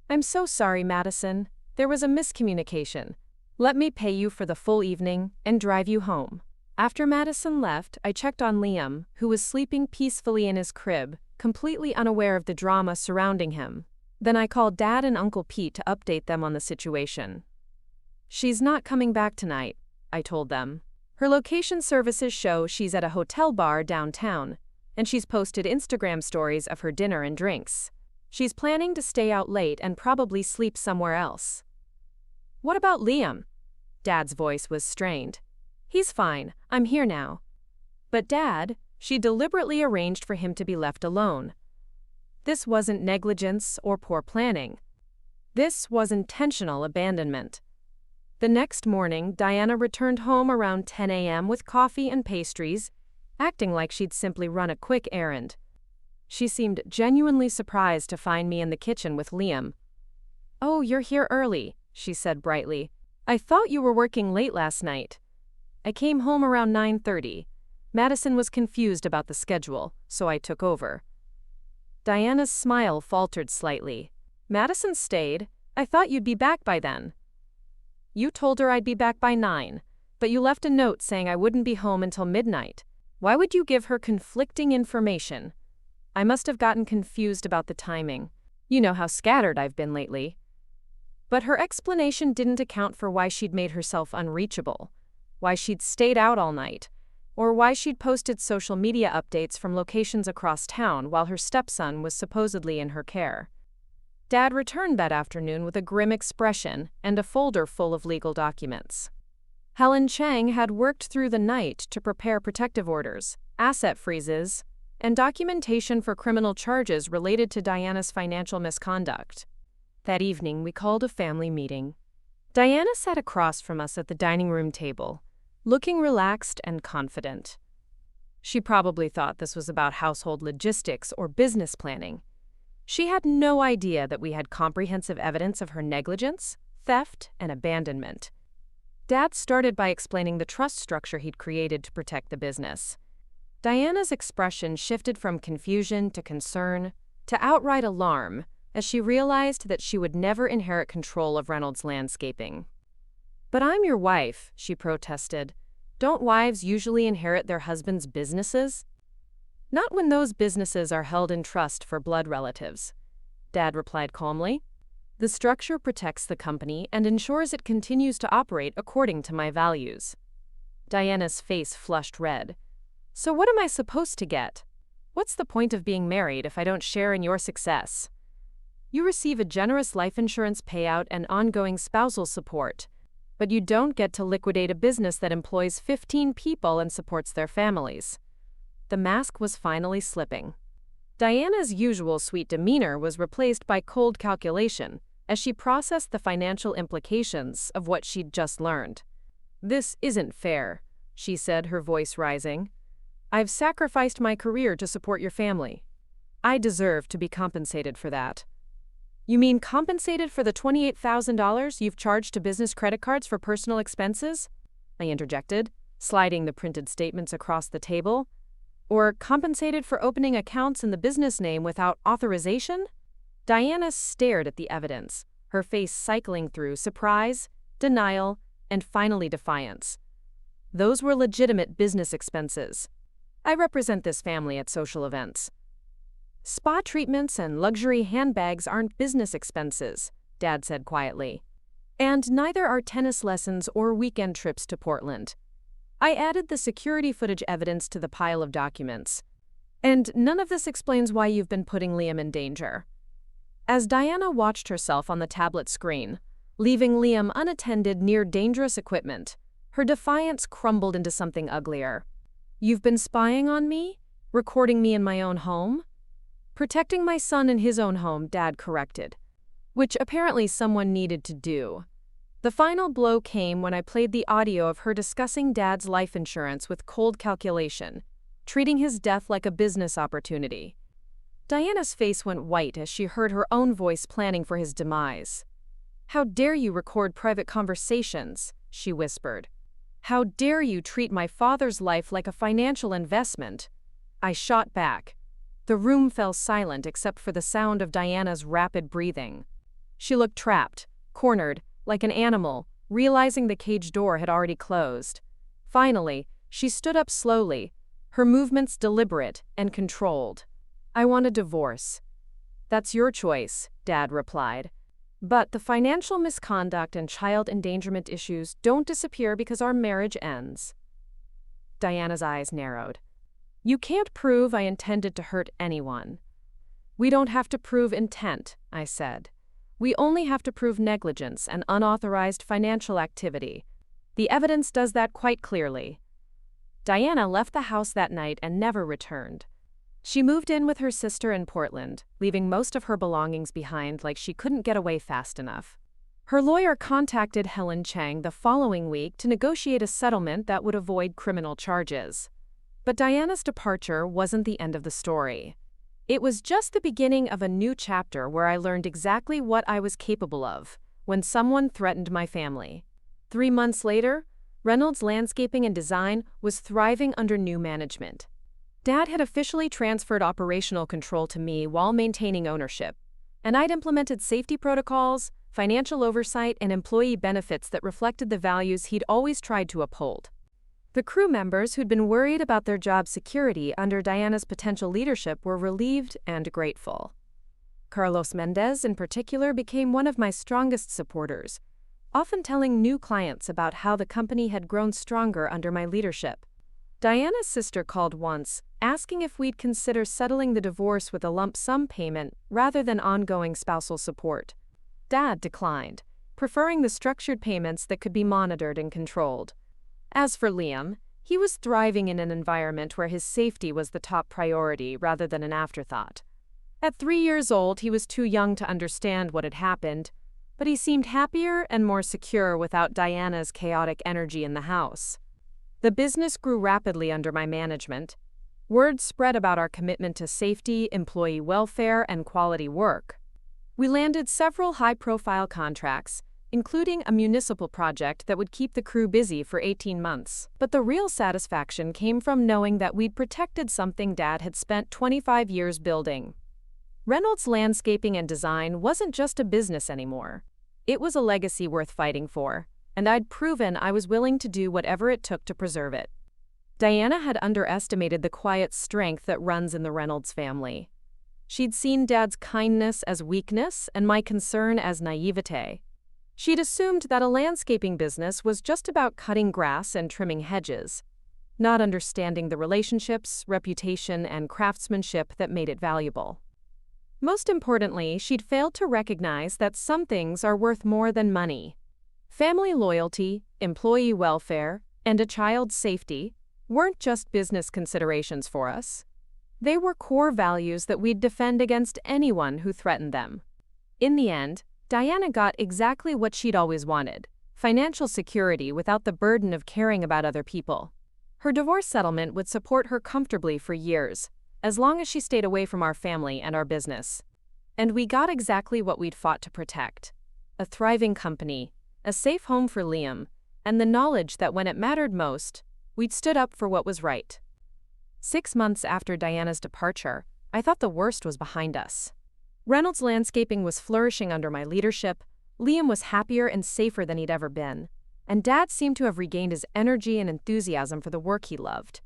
I'm so sorry, Madison. There was a miscommunication. Let me pay you for the full evening and drive you home. After Madison left, I checked on Liam, who was sleeping peacefully in his crib, completely unaware of the drama surrounding him. Then I called Dad and Uncle Pete to update them on the situation. She's not coming back tonight, I told them. Her location services show she's at a hotel bar downtown, and she's posted Instagram stories of her dinner and drinks. She's planning to stay out late and probably sleep somewhere else. What about Liam? Dad's voice was strained. He's fine, I'm here now. But Dad, she deliberately arranged for him to be left alone. This wasn't negligence or poor planning. This was intentional abandonment. The next morning, Diana returned home around 10 a.m. with coffee and pastries, acting like she'd simply run a quick errand. She seemed genuinely surprised to find me in the kitchen with Liam. "Oh, you're here early," she said brightly. "I thought you were working late last night. I came home around 9:30. Madison was confused about the schedule, so I took over. Diana's smile faltered slightly. Madison stayed. I thought you'd be back by then. You told her I'd be back by 9, but you left a note saying I wouldn't be home until midnight. Why would you give her conflicting information? I must have gotten confused about the timing. You know how scattered I've been lately. But her explanation didn't account for why she'd made herself unreachable, why she'd stayed out all night, or why she'd posted social media updates from locations across town while her stepson was supposedly in her care. Dad returned that afternoon with a grim expression and a folder full of legal documents. Helen Chang had worked through the night to prepare protective orders, asset freezes, and documentation for criminal charges related to Diana's financial misconduct. That evening, we called a family meeting. Diana sat across from us at the dining room table, looking relaxed and confident. She probably thought this was about household logistics or business planning. She had no idea that we had comprehensive evidence of her negligence, theft, and abandonment. Dad started by explaining the trust structure he'd created to protect the business. Diana's expression shifted from confusion to concern to outright alarm as she realized that she would never inherit control of Reynolds Landscaping. "But I'm your wife," she protested. "Don't wives usually inherit their husbands' businesses?" "Not when those businesses are held in trust for blood relatives," Dad replied calmly. "The structure protects the company and ensures it continues to operate according to my values." Diana's face flushed red. "So what am I supposed to get? What's the point of being married if I don't share in your success? You receive a generous life insurance payout and ongoing spousal support, but you don't get to liquidate a business that employs 15 people and supports their families." The mask was finally slipping. Diana's usual sweet demeanor was replaced by cold calculation as she processed the financial implications of what she'd just learned. "This isn't fair," she said, her voice rising. "I've sacrificed my career to support your family. I deserve to be compensated for that." "You mean compensated for the $28,000 you've charged to business credit cards for personal expenses?" I interjected, sliding the printed statements across the table. "Or compensated for opening accounts in the business name without authorization?" Diana stared at the evidence, her face cycling through surprise, denial, and finally defiance. "Those were legitimate business expenses. I represent this family at social events. Spa treatments and luxury handbags aren't business expenses," Dad said quietly. "And neither are tennis lessons or weekend trips to Portland." I added the security footage evidence to the pile of documents. "And none of this explains why you've been putting Liam in danger." As Diana watched herself on the tablet screen, leaving Liam unattended near dangerous equipment, her defiance crumbled into something uglier. "You've been spying on me? Recording me in my own home?" "Protecting my son in his own home," Dad corrected, which apparently someone needed to do. The final blow came when I played the audio of her discussing Dad's life insurance with cold calculation, treating his death like a business opportunity. Diana's face went white as she heard her own voice planning for his demise. "How dare you record private conversations?" she whispered. "How dare you treat my father's life like a financial investment?" I shot back. The room fell silent except for the sound of Diana's rapid breathing. She looked trapped, cornered, like an animal, realizing the cage door had already closed. Finally, she stood up slowly, her movements deliberate and controlled. "I want a divorce." "That's your choice," Dad replied. "But the financial misconduct and child endangerment issues don't disappear because our marriage ends." Diana's eyes narrowed. "You can't prove I intended to hurt anyone." "We don't have to prove intent," I said. "We only have to prove negligence and unauthorized financial activity. The evidence does that quite clearly." Diana left the house that night and never returned. She moved in with her sister in Portland, leaving most of her belongings behind like she couldn't get away fast enough. Her lawyer contacted Helen Chang the following week to negotiate a settlement that would avoid criminal charges. But Diana's departure wasn't the end of the story. It was just the beginning of a new chapter where I learned exactly what I was capable of when someone threatened my family. 3 months later, Reynolds Landscaping and Design was thriving under new management. Dad had officially transferred operational control to me while maintaining ownership, and I'd implemented safety protocols, financial oversight, and employee benefits that reflected the values he'd always tried to uphold. The crew members who'd been worried about their job security under Diana's potential leadership were relieved and grateful. Carlos Mendez, in particular, became one of my strongest supporters, often telling new clients about how the company had grown stronger under my leadership. Diana's sister called once, asking if we'd consider settling the divorce with a lump sum payment rather than ongoing spousal support. Dad declined, preferring the structured payments that could be monitored and controlled. As for Liam, he was thriving in an environment where his safety was the top priority rather than an afterthought. At 3 years old, he was too young to understand what had happened, but he seemed happier and more secure without Diana's chaotic energy in the house. The business grew rapidly under my management. Word spread about our commitment to safety, employee welfare, and quality work. We landed several high-profile contracts, including a municipal project that would keep the crew busy for 18 months. But the real satisfaction came from knowing that we'd protected something Dad had spent 25 years building. Reynolds Landscaping and Design wasn't just a business anymore. It was a legacy worth fighting for, and I'd proven I was willing to do whatever it took to preserve it. Diana had underestimated the quiet strength that runs in the Reynolds family. She'd seen Dad's kindness as weakness and my concern as naivete. She'd assumed that a landscaping business was just about cutting grass and trimming hedges, not understanding the relationships, reputation, and craftsmanship that made it valuable. Most importantly, she'd failed to recognize that some things are worth more than money. Family loyalty, employee welfare, and a child's safety weren't just business considerations for us. They were core values that we'd defend against anyone who threatened them. In the end, Diana got exactly what she'd always wanted: financial security without the burden of caring about other people. Her divorce settlement would support her comfortably for years, as long as she stayed away from our family and our business. And we got exactly what we'd fought to protect: a thriving company, a safe home for Liam, and the knowledge that when it mattered most, we'd stood up for what was right. 6 months after Diana's departure, I thought the worst was behind us. Reynolds Landscaping was flourishing under my leadership, Liam was happier and safer than he'd ever been, and Dad seemed to have regained his energy and enthusiasm for the work he loved.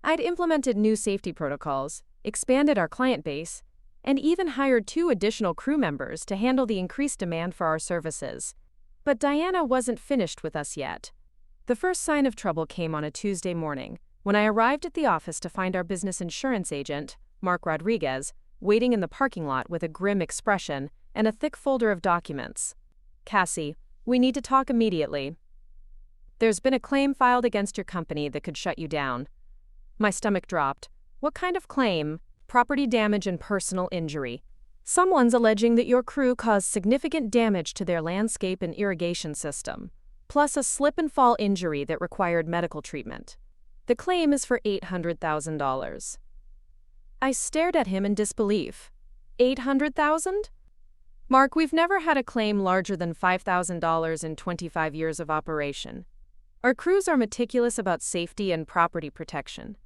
I'd implemented new safety protocols, expanded our client base, and even hired 2 additional crew members to handle the increased demand for our services. But Diana wasn't finished with us yet. The first sign of trouble came on a Tuesday morning, when I arrived at the office to find our business insurance agent, Mark Rodriguez, waiting in the parking lot with a grim expression and a thick folder of documents. "Cassie, we need to talk immediately. There's been a claim filed against your company that could shut you down." My stomach dropped. "What kind of claim?" "Property damage and personal injury. Someone's alleging that your crew caused significant damage to their landscape and irrigation system, plus a slip and fall injury that required medical treatment. The claim is for $800,000. I stared at him in disbelief. $800,000? "Mark, we've never had a claim larger than $5,000 in 25 years of operation. Our crews are meticulous about safety and property protection."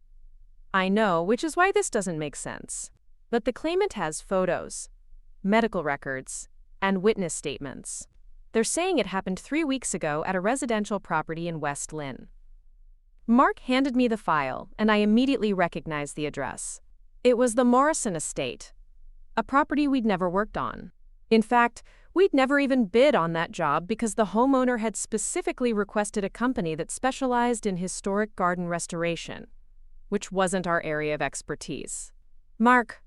"I know, which is why this doesn't make sense. But the claimant has photos, medical records, and witness statements. They're saying it happened 3 weeks ago at a residential property in West Lynn." Mark handed me the file, and I immediately recognized the address. It was the Morrison estate, a property we'd never worked on. In fact, we'd never even bid on that job because the homeowner had specifically requested a company that specialized in historic garden restoration, which wasn't our area of expertise. "Mark,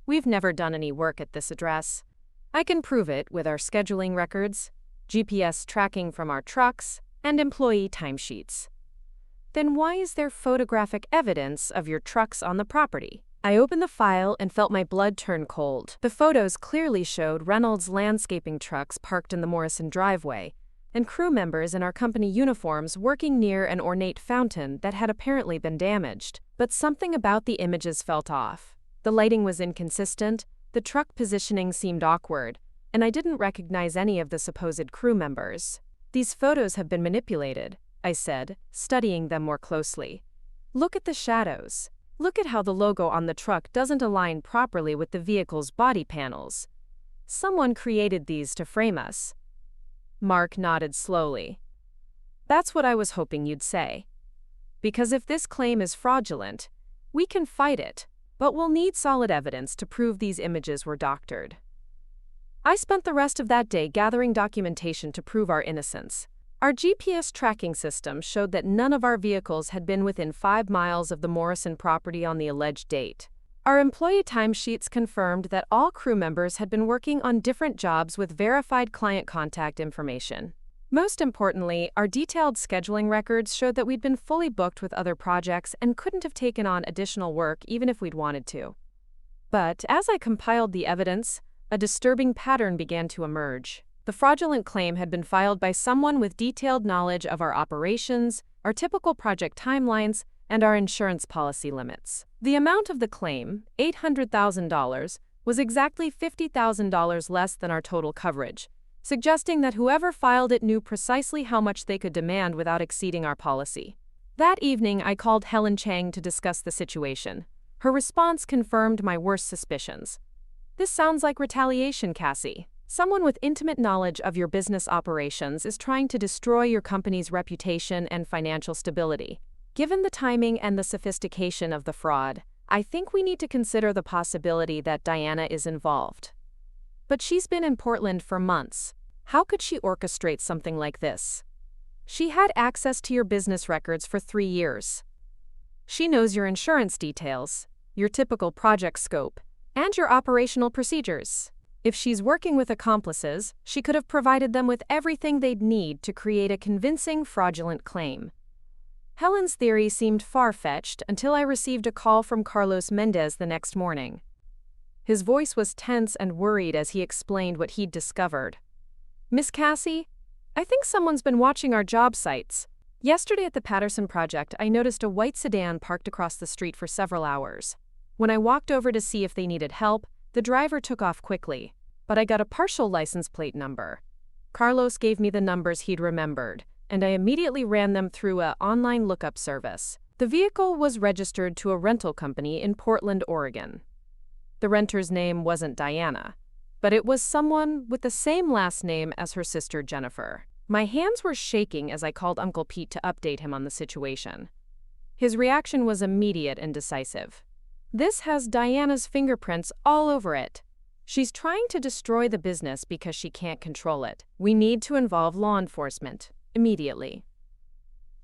we've never done any work at this address. I can prove it with our scheduling records, GPS tracking from our trucks, and employee timesheets." "Then why is there photographic evidence of your trucks on the property?" I opened the file and felt my blood turn cold. The photos clearly showed Reynolds Landscaping trucks parked in the Morrison driveway, and crew members in our company uniforms working near an ornate fountain that had apparently been damaged. But something about the images felt off. The lighting was inconsistent, the truck positioning seemed awkward, and I didn't recognize any of the supposed crew members. "These photos have been manipulated. I said, studying them more closely. Look at the shadows. Look at how the logo on the truck doesn't align properly with the vehicle's body panels. Someone created these to frame us. Mark nodded slowly. That's what I was hoping you'd say. Because if this claim is fraudulent, we can fight it, but we'll need solid evidence to prove these images were doctored. I spent the rest of that day gathering documentation to prove our innocence. Our GPS tracking system showed that none of our vehicles had been within 5 miles of the Morrison property on the alleged date. Our employee timesheets confirmed that all crew members had been working on different jobs with verified client contact information. Most importantly, our detailed scheduling records showed that we'd been fully booked with other projects and couldn't have taken on additional work even if we'd wanted to. But as I compiled the evidence, a disturbing pattern began to emerge. The fraudulent claim had been filed by someone with detailed knowledge of our operations, our typical project timelines, and our insurance policy limits. The amount of the claim, $800,000, was exactly $50,000 less than our total coverage, suggesting that whoever filed it knew precisely how much they could demand without exceeding our policy. That evening, I called Helen Chang to discuss the situation. Her response confirmed my worst suspicions. This sounds like retaliation, Cassie. Someone with intimate knowledge of your business operations is trying to destroy your company's reputation and financial stability. Given the timing and the sophistication of the fraud, I think we need to consider the possibility that Diana is involved. But she's been in Portland for months. How could she orchestrate something like this? She had access to your business records for 3 years. She knows your insurance details, your typical project scope, and your operational procedures. If she's working with accomplices, she could have provided them with everything they'd need to create a convincing fraudulent claim. Helen's theory seemed far-fetched until I received a call from Carlos Mendez the next morning. His voice was tense and worried as he explained what he'd discovered. Miss Cassie, I think someone's been watching our job sites. Yesterday at the Patterson project, I noticed a white sedan parked across the street for several hours. When I walked over to see if they needed help, the driver took off quickly, but I got a partial license plate number. Carlos gave me the numbers he'd remembered, and I immediately ran them through an online lookup service. The vehicle was registered to a rental company in Portland, Oregon. The renter's name wasn't Diana, but it was someone with the same last name as her sister Jennifer. My hands were shaking as I called Uncle Pete to update him on the situation. His reaction was immediate and decisive. This has Diana's fingerprints all over it. She's trying to destroy the business because she can't control it. We need to involve law enforcement immediately.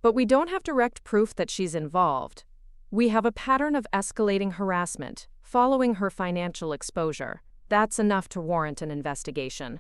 But we don't have direct proof that she's involved. We have a pattern of escalating harassment following her financial exposure. That's enough to warrant an investigation.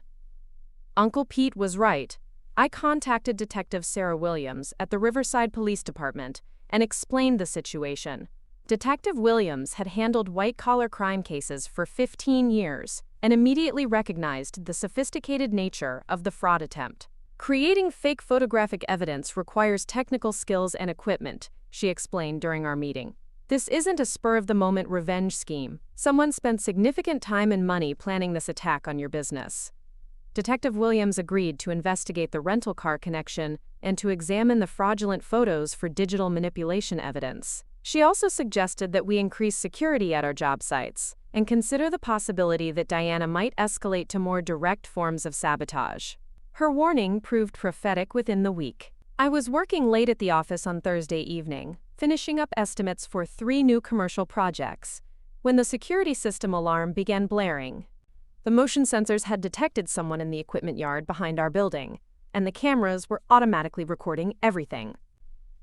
Uncle Pete was right. I contacted Detective Sarah Williams at the Riverside Police Department and explained the situation. Detective Williams had handled white-collar crime cases for 15 years and immediately recognized the sophisticated nature of the fraud attempt. Creating fake photographic evidence requires technical skills and equipment, she explained during our meeting. This isn't a spur-of-the-moment revenge scheme. Someone spent significant time and money planning this attack on your business. Detective Williams agreed to investigate the rental car connection and to examine the fraudulent photos for digital manipulation evidence. She also suggested that we increase security at our job sites and consider the possibility that Diana might escalate to more direct forms of sabotage. Her warning proved prophetic within the week. I was working late at the office on Thursday evening, finishing up estimates for 3 new commercial projects, when the security system alarm began blaring. The motion sensors had detected someone in the equipment yard behind our building, and the cameras were automatically recording everything.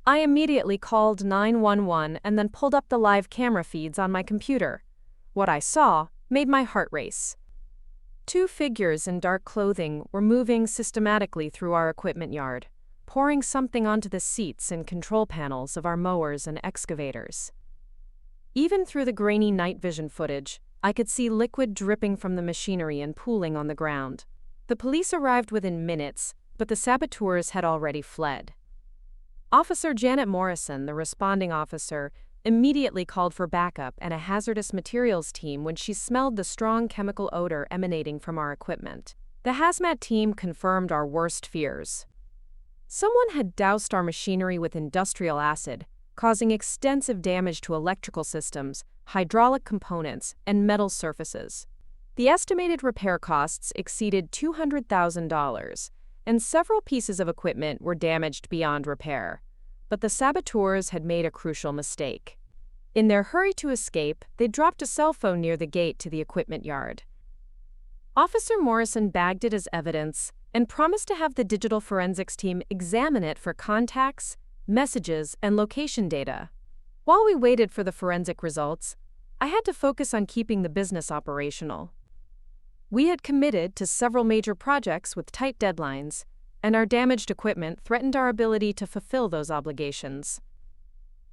I immediately called 911 and then pulled up the live camera feeds on my computer. What I saw made my heart race. 2 figures in dark clothing were moving systematically through our equipment yard, pouring something onto the seats and control panels of our mowers and excavators. Even through the grainy night vision footage, I could see liquid dripping from the machinery and pooling on the ground. The police arrived within minutes, but the saboteurs had already fled. Officer Janet Morrison, the responding officer, immediately called for backup and a hazardous materials team when she smelled the strong chemical odor emanating from our equipment. The hazmat team confirmed our worst fears. Someone had doused our machinery with industrial acid, causing extensive damage to electrical systems, hydraulic components, and metal surfaces. The estimated repair costs exceeded $200,000, and several pieces of equipment were damaged beyond repair. But the saboteurs had made a crucial mistake. In their hurry to escape, they dropped a cell phone near the gate to the equipment yard. Officer Morrison bagged it as evidence and promised to have the digital forensics team examine it for contacts, messages, and location data. While we waited for the forensic results, I had to focus on keeping the business operational. We had committed to several major projects with tight deadlines, and our damaged equipment threatened our ability to fulfill those obligations.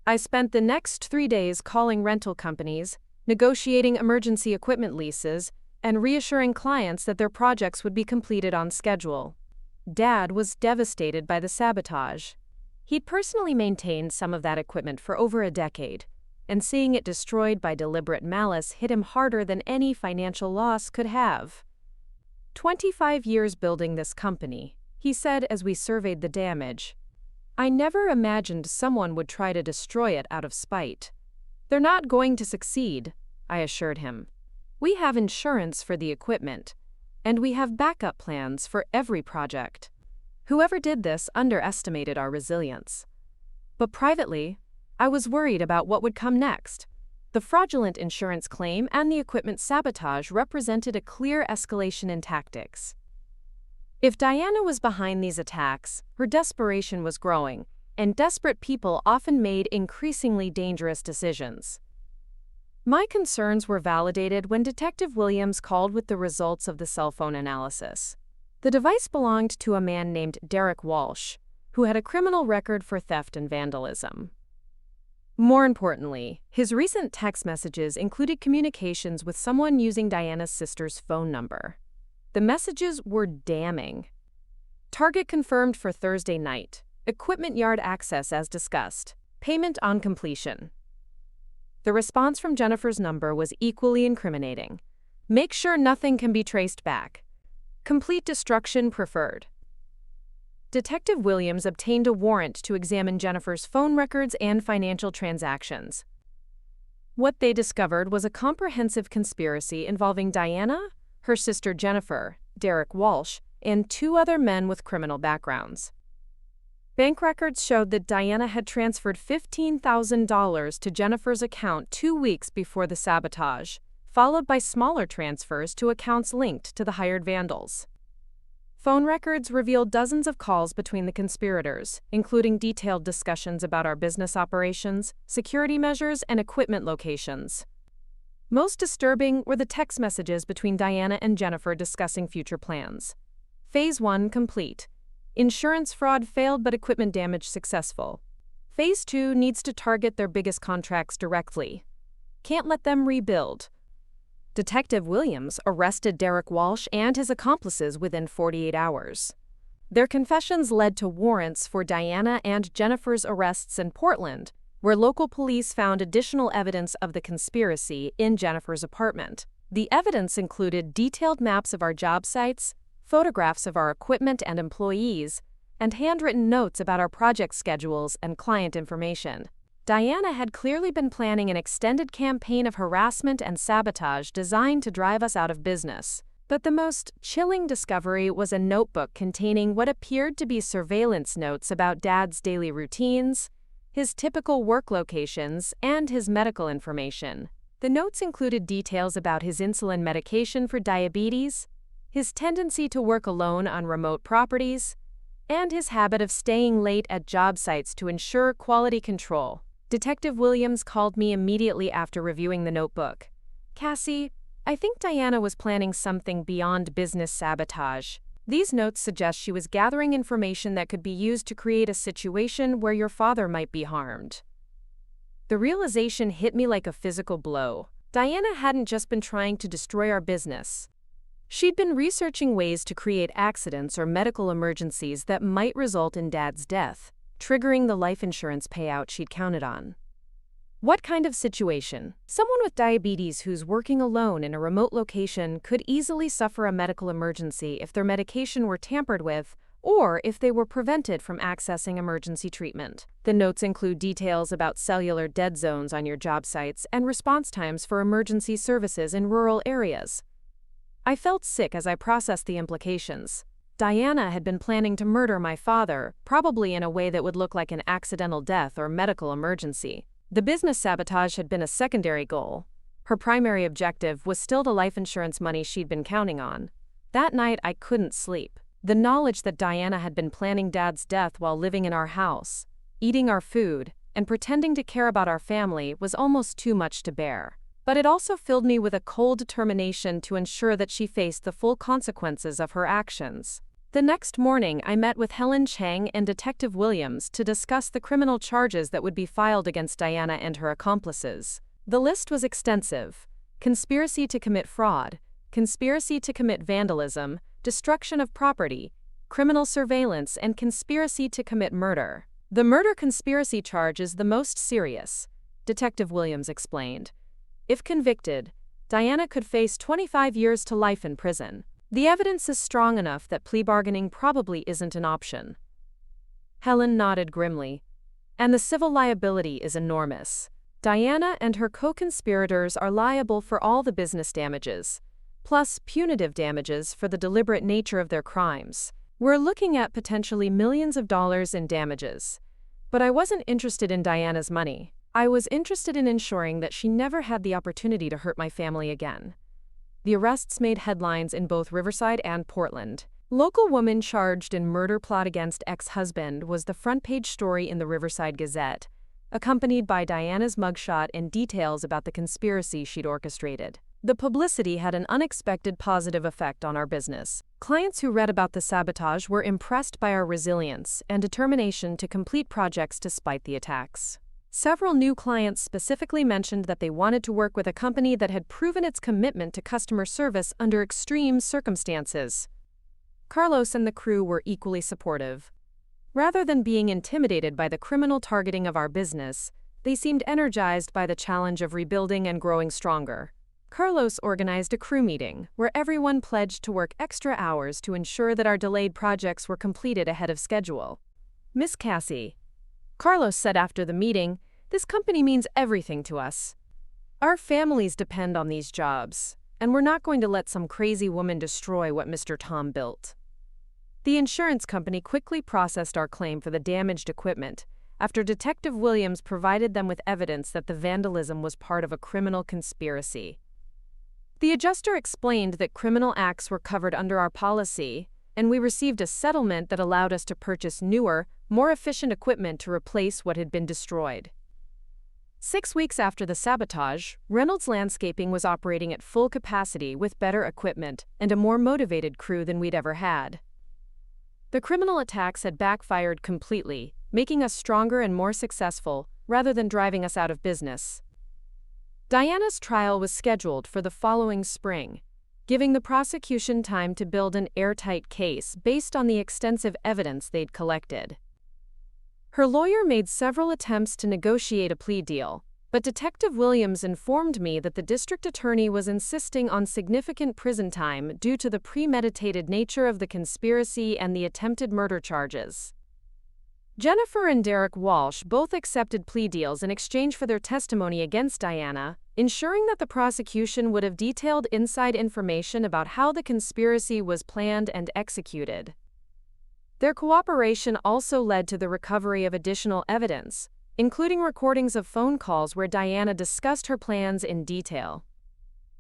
I spent the next 3 days calling rental companies, negotiating emergency equipment leases, and reassuring clients that their projects would be completed on schedule. Dad was devastated by the sabotage. He'd personally maintained some of that equipment for over a decade, and seeing it destroyed by deliberate malice hit him harder than any financial loss could have. 25 years building this company, he said as we surveyed the damage. I never imagined someone would try to destroy it out of spite. They're not going to succeed, I assured him. We have insurance for the equipment, and we have backup plans for every project. Whoever did this underestimated our resilience. But privately, I was worried about what would come next. The fraudulent insurance claim and the equipment sabotage represented a clear escalation in tactics. If Diana was behind these attacks, her desperation was growing, and desperate people often made increasingly dangerous decisions. My concerns were validated when Detective Williams called with the results of the cell phone analysis. The device belonged to a man named Derek Walsh, who had a criminal record for theft and vandalism. More importantly, his recent text messages included communications with someone using Diana's sister's phone number. The messages were damning. Target confirmed for Thursday night. Equipment yard access as discussed. Payment on completion. The response from Jennifer's number was equally incriminating. Make sure nothing can be traced back. Complete destruction preferred. Detective Williams obtained a warrant to examine Jennifer's phone records and financial transactions. What they discovered was a comprehensive conspiracy involving Diana, her sister Jennifer, Derek Walsh, and 2 other men with criminal backgrounds. Bank records showed that Diana had transferred $15,000 to Jennifer's account 2 weeks before the sabotage, followed by smaller transfers to accounts linked to the hired vandals. Phone records revealed dozens of calls between the conspirators, including detailed discussions about our business operations, security measures, and equipment locations. Most disturbing were the text messages between Diana and Jennifer discussing future plans. Phase 1 complete. Insurance fraud failed but equipment damage successful. Phase 2 needs to target their biggest contracts directly. Can't let them rebuild. Detective Williams arrested Derek Walsh and his accomplices within 48 hours. Their confessions led to warrants for Diana and Jennifer's arrests in Portland, where local police found additional evidence of the conspiracy in Jennifer's apartment. The evidence included detailed maps of our job sites, photographs of our equipment and employees, and handwritten notes about our project schedules and client information. Diana had clearly been planning an extended campaign of harassment and sabotage designed to drive us out of business. But the most chilling discovery was a notebook containing what appeared to be surveillance notes about Dad's daily routines, his typical work locations, and his medical information. The notes included details about his insulin medication for diabetes, his tendency to work alone on remote properties, and his habit of staying late at job sites to ensure quality control. Detective Williams called me immediately after reviewing the notebook. Cassie, I think Diana was planning something beyond business sabotage. These notes suggest she was gathering information that could be used to create a situation where your father might be harmed. The realization hit me like a physical blow. Diana hadn't just been trying to destroy our business. She'd been researching ways to create accidents or medical emergencies that might result in Dad's death, triggering the life insurance payout she'd counted on. What kind of situation? Someone with diabetes who's working alone in a remote location could easily suffer a medical emergency if their medication were tampered with or if they were prevented from accessing emergency treatment. The notes include details about cellular dead zones on your job sites and response times for emergency services in rural areas. I felt sick as I processed the implications. Diana had been planning to murder my father, probably in a way that would look like an accidental death or medical emergency. The business sabotage had been a secondary goal. Her primary objective was still the life insurance money she'd been counting on. That night, I couldn't sleep. The knowledge that Diana had been planning Dad's death while living in our house, eating our food, and pretending to care about our family was almost too much to bear. But it also filled me with a cold determination to ensure that she faced the full consequences of her actions. The next morning, I met with Helen Chang and Detective Williams to discuss the criminal charges that would be filed against Diana and her accomplices. The list was extensive: conspiracy to commit fraud, conspiracy to commit vandalism, destruction of property, criminal surveillance, and conspiracy to commit murder. The murder conspiracy charge is the most serious, Detective Williams explained. If convicted, Diana could face 25 years to life in prison. The evidence is strong enough that plea bargaining probably isn't an option. Helen nodded grimly. And the civil liability is enormous. Diana and her co-conspirators are liable for all the business damages, plus punitive damages for the deliberate nature of their crimes. We're looking at potentially millions of dollars in damages. But I wasn't interested in Diana's money. I was interested in ensuring that she never had the opportunity to hurt my family again. The arrests made headlines in both Riverside and Portland. Local woman charged in murder plot against ex-husband was the front-page story in the Riverside Gazette, accompanied by Diana's mugshot and details about the conspiracy she'd orchestrated. The publicity had an unexpected positive effect on our business. Clients who read about the sabotage were impressed by our resilience and determination to complete projects despite the attacks. Several new clients specifically mentioned that they wanted to work with a company that had proven its commitment to customer service under extreme circumstances. Carlos and the crew were equally supportive. Rather than being intimidated by the criminal targeting of our business, they seemed energized by the challenge of rebuilding and growing stronger. Carlos organized a crew meeting where everyone pledged to work extra hours to ensure that our delayed projects were completed ahead of schedule. "Miss Cassie," Carlos said after the meeting, "this company means everything to us. Our families depend on these jobs, and we're not going to let some crazy woman destroy what Mr. Tom built." The insurance company quickly processed our claim for the damaged equipment after Detective Williams provided them with evidence that the vandalism was part of a criminal conspiracy. The adjuster explained that criminal acts were covered under our policy, and we received a settlement that allowed us to purchase newer, more efficient equipment to replace what had been destroyed. 6 weeks after the sabotage, Reynolds Landscaping was operating at full capacity with better equipment and a more motivated crew than we'd ever had. The criminal attacks had backfired completely, making us stronger and more successful, rather than driving us out of business. Diana's trial was scheduled for the following spring, giving the prosecution time to build an airtight case based on the extensive evidence they'd collected. Her lawyer made several attempts to negotiate a plea deal, but Detective Williams informed me that the district attorney was insisting on significant prison time due to the premeditated nature of the conspiracy and the attempted murder charges. Jennifer and Derek Walsh both accepted plea deals in exchange for their testimony against Diana, ensuring that the prosecution would have detailed inside information about how the conspiracy was planned and executed. Their cooperation also led to the recovery of additional evidence, including recordings of phone calls where Diana discussed her plans in detail.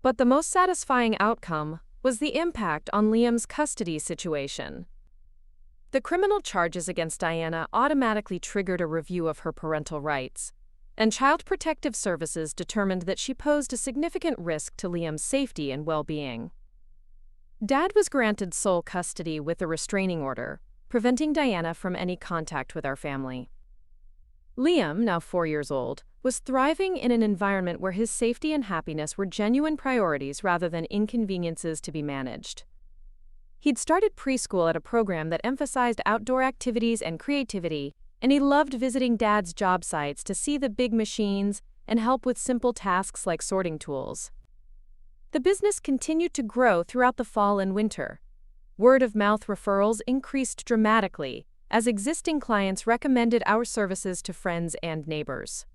But the most satisfying outcome was the impact on Liam's custody situation. The criminal charges against Diana automatically triggered a review of her parental rights, and Child Protective Services determined that she posed a significant risk to Liam's safety and well-being. Dad was granted sole custody with a restraining order, preventing Diana from any contact with our family. Liam, now 4 years old, was thriving in an environment where his safety and happiness were genuine priorities rather than inconveniences to be managed. He'd started preschool at a program that emphasized outdoor activities and creativity, and he loved visiting Dad's job sites to see the big machines and help with simple tasks like sorting tools. The business continued to grow throughout the fall and winter. Word-of-mouth referrals increased dramatically as existing clients recommended our services to friends and neighbors.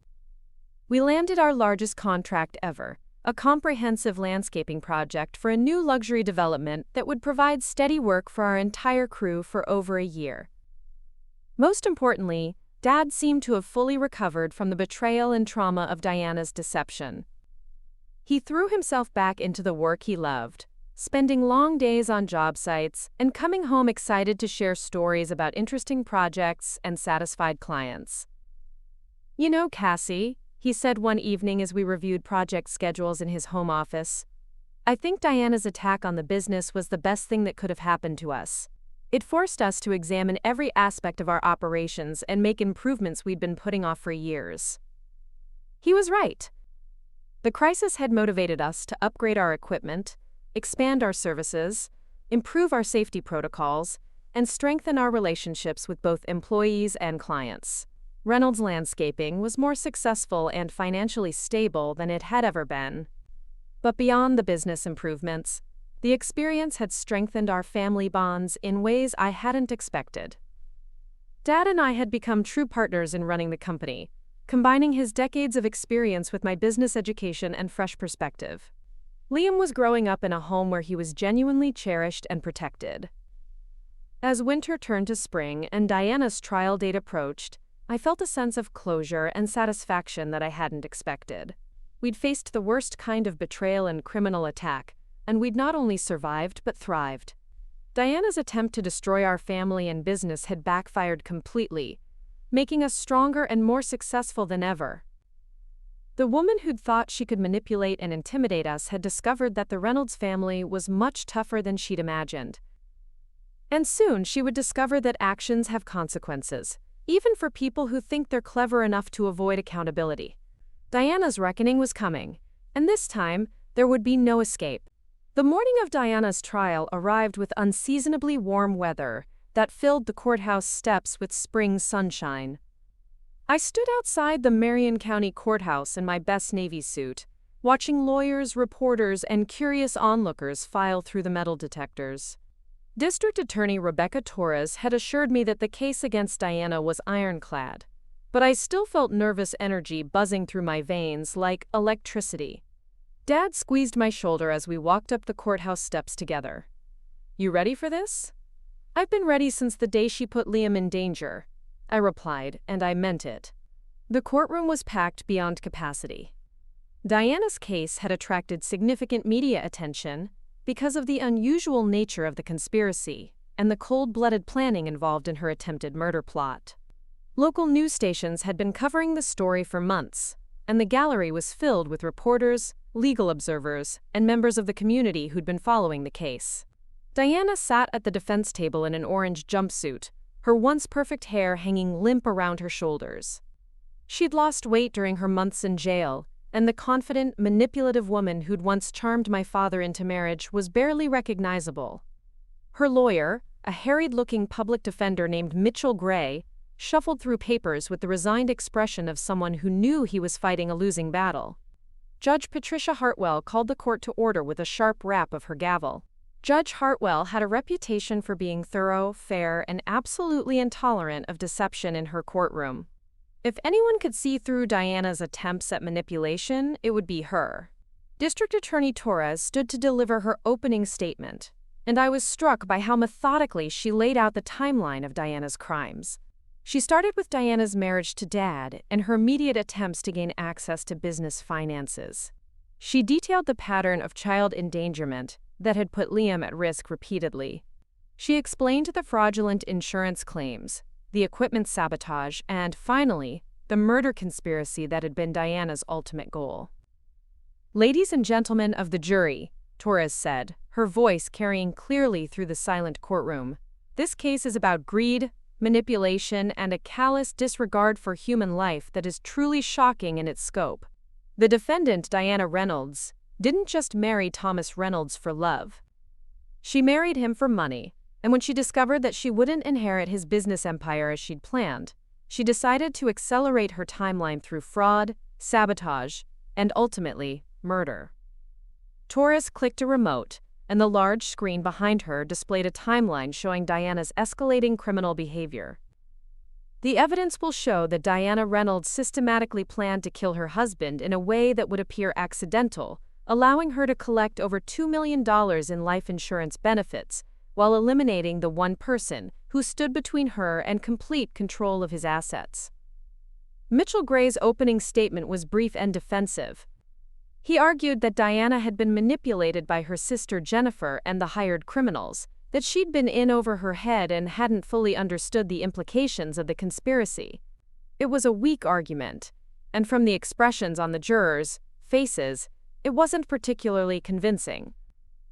We landed our largest contract ever, a comprehensive landscaping project for a new luxury development that would provide steady work for our entire crew for over a year. Most importantly, Dad seemed to have fully recovered from the betrayal and trauma of Diana's deception. He threw himself back into the work he loved, spending long days on job sites and coming home excited to share stories about interesting projects and satisfied clients. "You know, Cassie," he said one evening as we reviewed project schedules in his home office, "I think Diana's attack on the business was the best thing that could have happened to us. It forced us to examine every aspect of our operations and make improvements we'd been putting off for years." He was right. The crisis had motivated us to upgrade our equipment, expand our services, improve our safety protocols, and strengthen our relationships with both employees and clients. Reynolds Landscaping was more successful and financially stable than it had ever been. But beyond the business improvements, the experience had strengthened our family bonds in ways I hadn't expected. Dad and I had become true partners in running the company, combining his decades of experience with my business education and fresh perspective. Liam was growing up in a home where he was genuinely cherished and protected. As winter turned to spring and Diana's trial date approached, I felt a sense of closure and satisfaction that I hadn't expected. We'd faced the worst kind of betrayal and criminal attack, and we'd not only survived but thrived. Diana's attempt to destroy our family and business had backfired completely, making us stronger and more successful than ever. The woman who'd thought she could manipulate and intimidate us had discovered that the Reynolds family was much tougher than she'd imagined. And soon she would discover that actions have consequences, even for people who think they're clever enough to avoid accountability. Diana's reckoning was coming, and this time, there would be no escape. The morning of Diana's trial arrived with unseasonably warm weather that filled the courthouse steps with spring sunshine. I stood outside the Marion County Courthouse in my best Navy suit, watching lawyers, reporters, and curious onlookers file through the metal detectors. District Attorney Rebecca Torres had assured me that the case against Diana was ironclad, but I still felt nervous energy buzzing through my veins like electricity. Dad squeezed my shoulder as we walked up the courthouse steps together. "You ready for this?" "I've been ready since the day she put Liam in danger," I replied, and I meant it. The courtroom was packed beyond capacity. Diana's case had attracted significant media attention because of the unusual nature of the conspiracy and the cold-blooded planning involved in her attempted murder plot. Local news stations had been covering the story for months, and the gallery was filled with reporters, legal observers, and members of the community who'd been following the case. Diana sat at the defense table in an orange jumpsuit, her once perfect hair hanging limp around her shoulders. She'd lost weight during her months in jail, and the confident, manipulative woman who'd once charmed my father into marriage was barely recognizable. Her lawyer, a harried-looking public defender named Mitchell Gray, shuffled through papers with the resigned expression of someone who knew he was fighting a losing battle. Judge Patricia Hartwell called the court to order with a sharp rap of her gavel. Judge Hartwell had a reputation for being thorough, fair, and absolutely intolerant of deception in her courtroom. If anyone could see through Diana's attempts at manipulation, it would be her. District Attorney Torres stood to deliver her opening statement, and I was struck by how methodically she laid out the timeline of Diana's crimes. She started with Diana's marriage to Dad and her immediate attempts to gain access to business finances. She detailed the pattern of child endangerment that had put Liam at risk repeatedly. She explained the fraudulent insurance claims, the equipment sabotage, and, finally, the murder conspiracy that had been Diana's ultimate goal. "Ladies and gentlemen of the jury," Torres said, her voice carrying clearly through the silent courtroom, "this case is about greed, manipulation, and a callous disregard for human life that is truly shocking in its scope. The defendant, Diana Reynolds, didn't just marry Thomas Reynolds for love. She married him for money, and when she discovered that she wouldn't inherit his business empire as she'd planned, she decided to accelerate her timeline through fraud, sabotage, and ultimately, murder." Torres clicked a remote, and the large screen behind her displayed a timeline showing Diana's escalating criminal behavior. The evidence will show that Diana Reynolds systematically planned to kill her husband in a way that would appear accidental, allowing her to collect over $2 million in life insurance benefits, while eliminating the one person who stood between her and complete control of his assets. Mitchell Gray's opening statement was brief and defensive. He argued that Diana had been manipulated by her sister Jennifer and the hired criminals, that she'd been in over her head and hadn't fully understood the implications of the conspiracy. It was a weak argument, and from the expressions on the jurors' faces, it wasn't particularly convincing.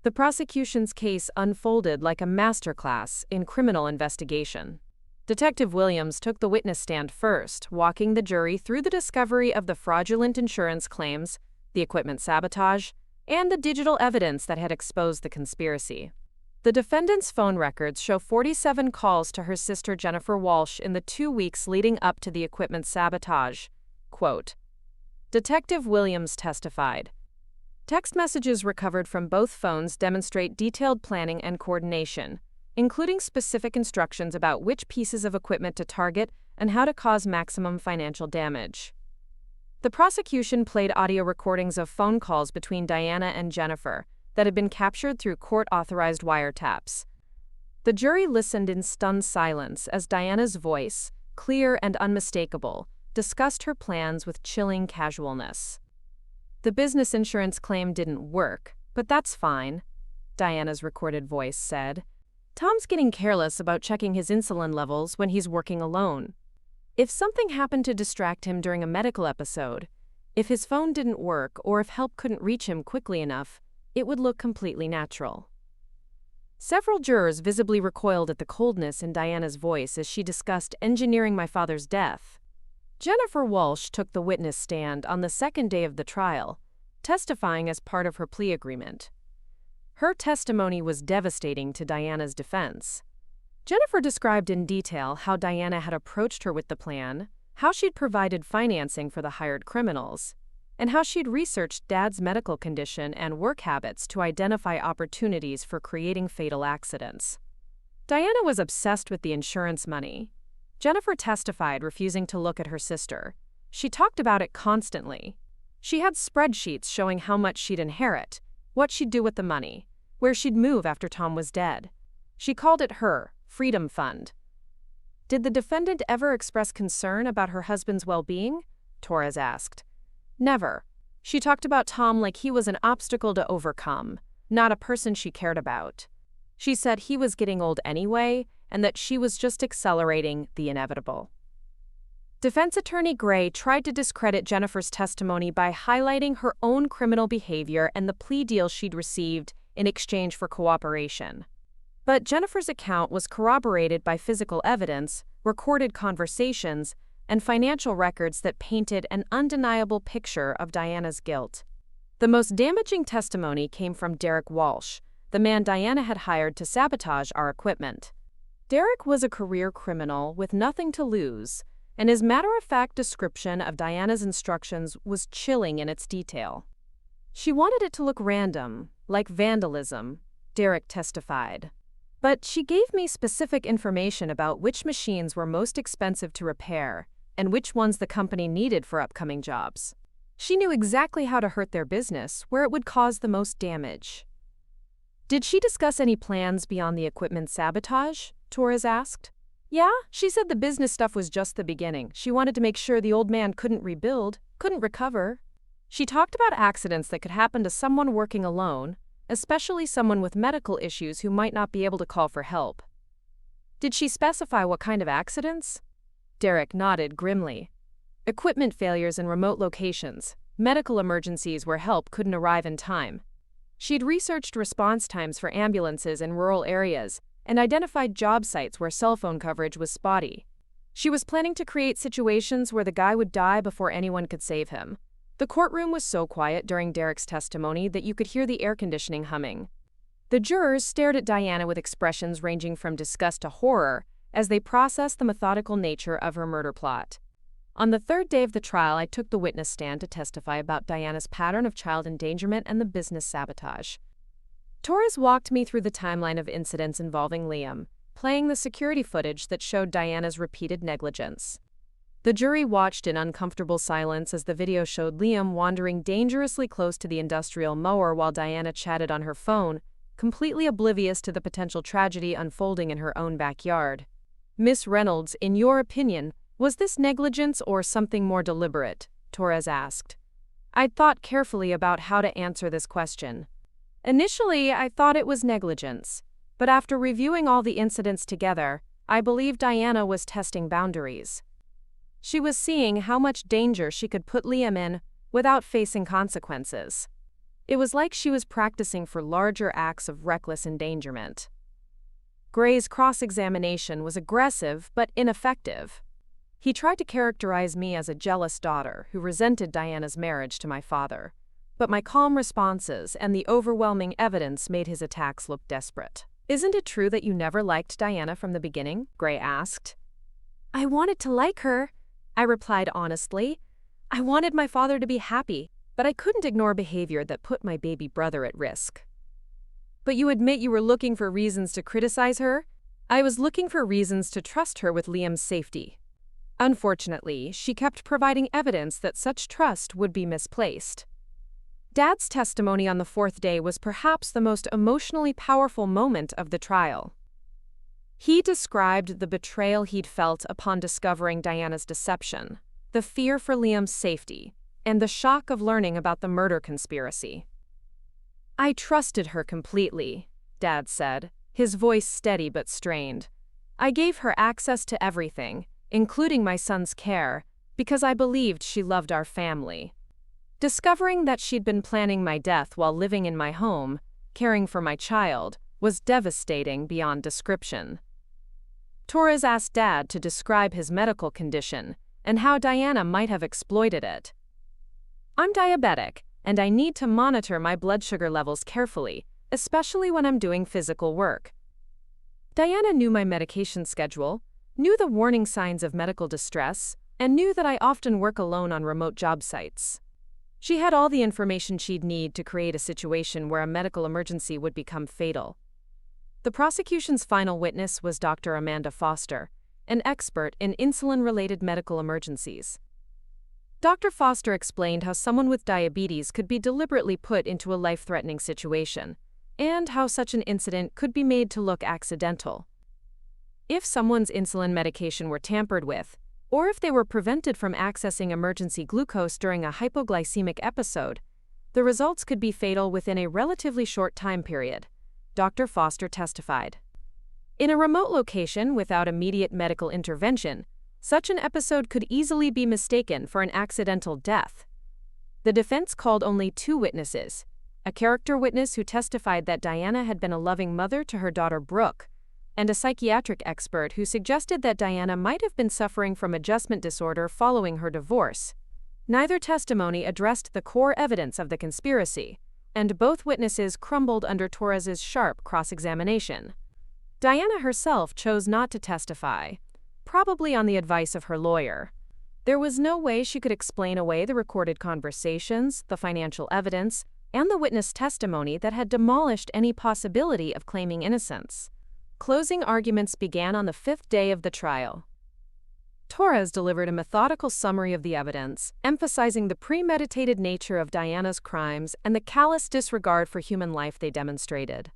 The prosecution's case unfolded like a masterclass in criminal investigation. Detective Williams took the witness stand first, walking the jury through the discovery of the fraudulent insurance claims, the equipment sabotage, and the digital evidence that had exposed the conspiracy. The defendant's phone records show 47 calls to her sister Jennifer Walsh in the 2 weeks leading up to the equipment sabotage. Quote, Detective Williams testified, text messages recovered from both phones demonstrate detailed planning and coordination, including specific instructions about which pieces of equipment to target and how to cause maximum financial damage. The prosecution played audio recordings of phone calls between Diana and Jennifer that had been captured through court-authorized wiretaps. The jury listened in stunned silence as Diana's voice, clear and unmistakable, discussed her plans with chilling casualness. The business insurance claim didn't work, but that's fine, Diana's recorded voice said. Tom's getting careless about checking his insulin levels when he's working alone. If something happened to distract him during a medical episode, if his phone didn't work or if help couldn't reach him quickly enough, it would look completely natural. Several jurors visibly recoiled at the coldness in Diana's voice as she discussed engineering my father's death. Jennifer Walsh took the witness stand on the second day of the trial, testifying as part of her plea agreement. Her testimony was devastating to Diana's defense. Jennifer described in detail how Diana had approached her with the plan, how she'd provided financing for the hired criminals, and how she'd researched Dad's medical condition and work habits to identify opportunities for creating fatal accidents. Diana was obsessed with the insurance money. Jennifer testified, refusing to look at her sister. She talked about it constantly. She had spreadsheets showing how much she'd inherit, what she'd do with the money, where she'd move after Tom was dead. She called it her Freedom Fund. Did the defendant ever express concern about her husband's well-being? Torres asked. Never. She talked about Tom like he was an obstacle to overcome, not a person she cared about. She said he was getting old anyway, and that she was just accelerating the inevitable. Defense attorney Gray tried to discredit Jennifer's testimony by highlighting her own criminal behavior and the plea deal she'd received in exchange for cooperation. But Jennifer's account was corroborated by physical evidence, recorded conversations, and financial records that painted an undeniable picture of Diana's guilt. The most damaging testimony came from Derek Walsh, the man Diana had hired to sabotage our equipment. Derek was a career criminal with nothing to lose, and his matter-of-fact description of Diana's instructions was chilling in its detail. She wanted it to look random, like vandalism, Derek testified. But she gave me specific information about which machines were most expensive to repair and which ones the company needed for upcoming jobs. She knew exactly how to hurt their business, where it would cause the most damage. Did she discuss any plans beyond the equipment sabotage? Torres asked. Yeah, she said the business stuff was just the beginning. She wanted to make sure the old man couldn't rebuild, couldn't recover. She talked about accidents that could happen to someone working alone, especially someone with medical issues who might not be able to call for help. Did she specify what kind of accidents? Derek nodded grimly. Equipment failures in remote locations, medical emergencies where help couldn't arrive in time. She'd researched response times for ambulances in rural areas and identified job sites where cell phone coverage was spotty. She was planning to create situations where the guy would die before anyone could save him. The courtroom was so quiet during Derek's testimony that you could hear the air conditioning humming. The jurors stared at Diana with expressions ranging from disgust to horror as they processed the methodical nature of her murder plot. On the third day of the trial, I took the witness stand to testify about Diana's pattern of child endangerment and the business sabotage. Torres walked me through the timeline of incidents involving Liam, playing the security footage that showed Diana's repeated negligence. The jury watched in uncomfortable silence as the video showed Liam wandering dangerously close to the industrial mower while Diana chatted on her phone, completely oblivious to the potential tragedy unfolding in her own backyard. Miss Reynolds, in your opinion, was this negligence or something more deliberate? Torres asked. I'd thought carefully about how to answer this question. Initially, I thought it was negligence, but after reviewing all the incidents together, I believe Diana was testing boundaries. She was seeing how much danger she could put Liam in without facing consequences. It was like she was practicing for larger acts of reckless endangerment. Gray's cross-examination was aggressive but ineffective. He tried to characterize me as a jealous daughter who resented Diana's marriage to my father, but my calm responses and the overwhelming evidence made his attacks look desperate. Isn't it true that you never liked Diana from the beginning? Gray asked. I wanted to like her, I replied honestly. I wanted my father to be happy, but I couldn't ignore behavior that put my baby brother at risk. But you admit you were looking for reasons to criticize her? I was looking for reasons to trust her with Liam's safety. Unfortunately, she kept providing evidence that such trust would be misplaced. Dad's testimony on the fourth day was perhaps the most emotionally powerful moment of the trial. He described the betrayal he'd felt upon discovering Diana's deception, the fear for Liam's safety, and the shock of learning about the murder conspiracy. I trusted her completely, Dad said, his voice steady but strained. I gave her access to everything, including my son's care, because I believed she loved our family. Discovering that she'd been planning my death while living in my home, caring for my child, was devastating beyond description. Torres asked Dad to describe his medical condition and how Diana might have exploited it. I'm diabetic, and I need to monitor my blood sugar levels carefully, especially when I'm doing physical work. Diana knew my medication schedule, knew the warning signs of medical distress, and knew that I often work alone on remote job sites. She had all the information she'd need to create a situation where a medical emergency would become fatal. The prosecution's final witness was Dr. Amanda Foster, an expert in insulin-related medical emergencies. Dr. Foster explained how someone with diabetes could be deliberately put into a life-threatening situation, and how such an incident could be made to look accidental. If someone's insulin medication were tampered with, or if they were prevented from accessing emergency glucose during a hypoglycemic episode, the results could be fatal within a relatively short time period, Dr. Foster testified. In a remote location without immediate medical intervention, such an episode could easily be mistaken for an accidental death. The defense called only 2 witnesses, a character witness who testified that Diana had been a loving mother to her daughter Brooke, and a psychiatric expert who suggested that Diana might have been suffering from adjustment disorder following her divorce. Neither testimony addressed the core evidence of the conspiracy, and both witnesses crumbled under Torres's sharp cross-examination. Diana herself chose not to testify, probably on the advice of her lawyer. There was no way she could explain away the recorded conversations, the financial evidence, and the witness testimony that had demolished any possibility of claiming innocence. Closing arguments began on the 5th day of the trial. Torres delivered a methodical summary of the evidence, emphasizing the premeditated nature of Diana's crimes and the callous disregard for human life they demonstrated.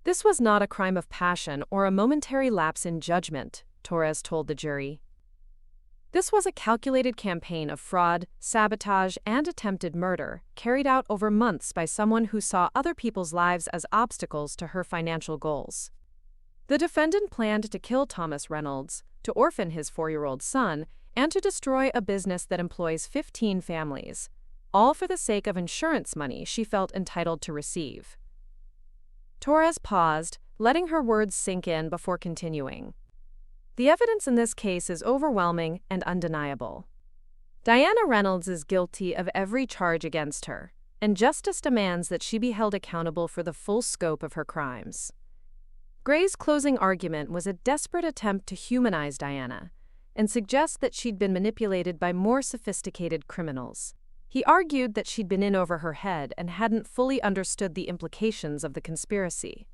This was not a crime of passion or a momentary lapse in judgment, Torres told the jury. This was a calculated campaign of fraud, sabotage, and attempted murder, carried out over months by someone who saw other people's lives as obstacles to her financial goals. The defendant planned to kill Thomas Reynolds, to orphan his 4-year-old son, and to destroy a business that employs 15 families, all for the sake of insurance money she felt entitled to receive. Torres paused, letting her words sink in before continuing. The evidence in this case is overwhelming and undeniable. Diana Reynolds is guilty of every charge against her, and justice demands that she be held accountable for the full scope of her crimes. Gray's closing argument was a desperate attempt to humanize Diana and suggest that she'd been manipulated by more sophisticated criminals. He argued that she'd been in over her head and hadn't fully understood the implications of the conspiracy.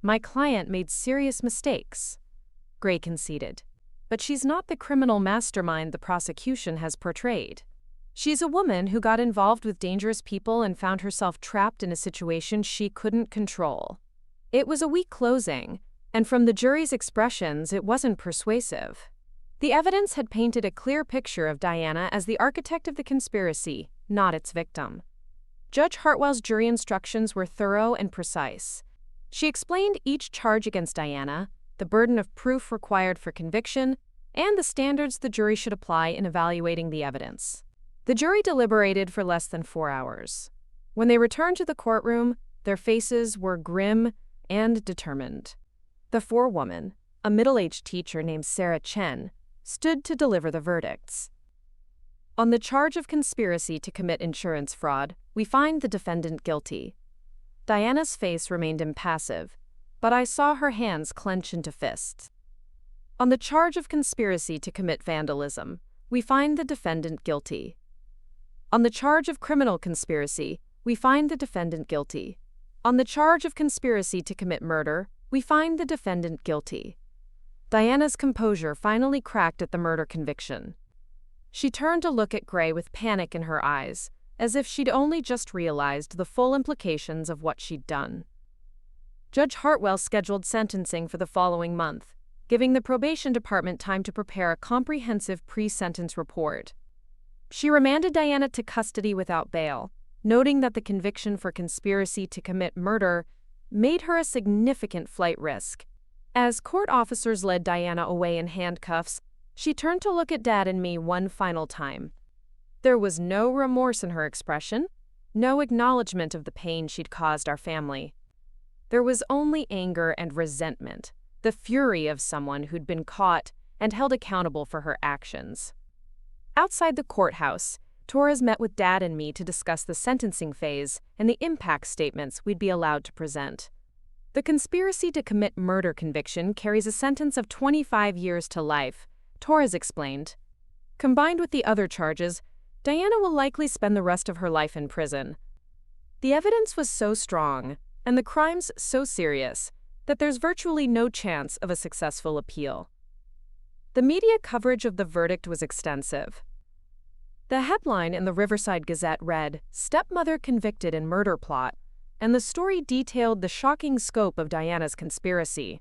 "My client made serious mistakes," Gray conceded. "But she's not the criminal mastermind the prosecution has portrayed. She's a woman who got involved with dangerous people and found herself trapped in a situation she couldn't control." It was a weak closing, and from the jury's expressions, it wasn't persuasive. The evidence had painted a clear picture of Diana as the architect of the conspiracy, not its victim. Judge Hartwell's jury instructions were thorough and precise. She explained each charge against Diana, the burden of proof required for conviction, and the standards the jury should apply in evaluating the evidence. The jury deliberated for less than 4 hours. When they returned to the courtroom, their faces were grim and determined. The forewoman, a middle-aged teacher named Sarah Chen, stood to deliver the verdicts. "On the charge of conspiracy to commit insurance fraud, we find the defendant guilty." Diana's face remained impassive, but I saw her hands clench into fists. "On the charge of conspiracy to commit vandalism, we find the defendant guilty." "On the charge of criminal conspiracy, we find the defendant guilty." "On the charge of conspiracy to commit murder, we find the defendant guilty." Diana's composure finally cracked at the murder conviction. She turned to look at Gray with panic in her eyes, as if she'd only just realized the full implications of what she'd done. Judge Hartwell scheduled sentencing for the following month, giving the probation department time to prepare a comprehensive pre-sentence report. She remanded Diana to custody without bail, noting that the conviction for conspiracy to commit murder made her a significant flight risk. As court officers led Diana away in handcuffs, she turned to look at Dad and me one final time. There was no remorse in her expression, no acknowledgement of the pain she'd caused our family. There was only anger and resentment, the fury of someone who'd been caught and held accountable for her actions. Outside the courthouse, Torres met with Dad and me to discuss the sentencing phase and the impact statements we'd be allowed to present. The conspiracy to commit murder conviction carries a sentence of 25 years to life, Torres explained. Combined with the other charges, Diana will likely spend the rest of her life in prison. The evidence was so strong, and the crimes so serious, that there's virtually no chance of a successful appeal. The media coverage of the verdict was extensive. The headline in the Riverside Gazette read, "Stepmother convicted in murder plot," and the story detailed the shocking scope of Diana's conspiracy.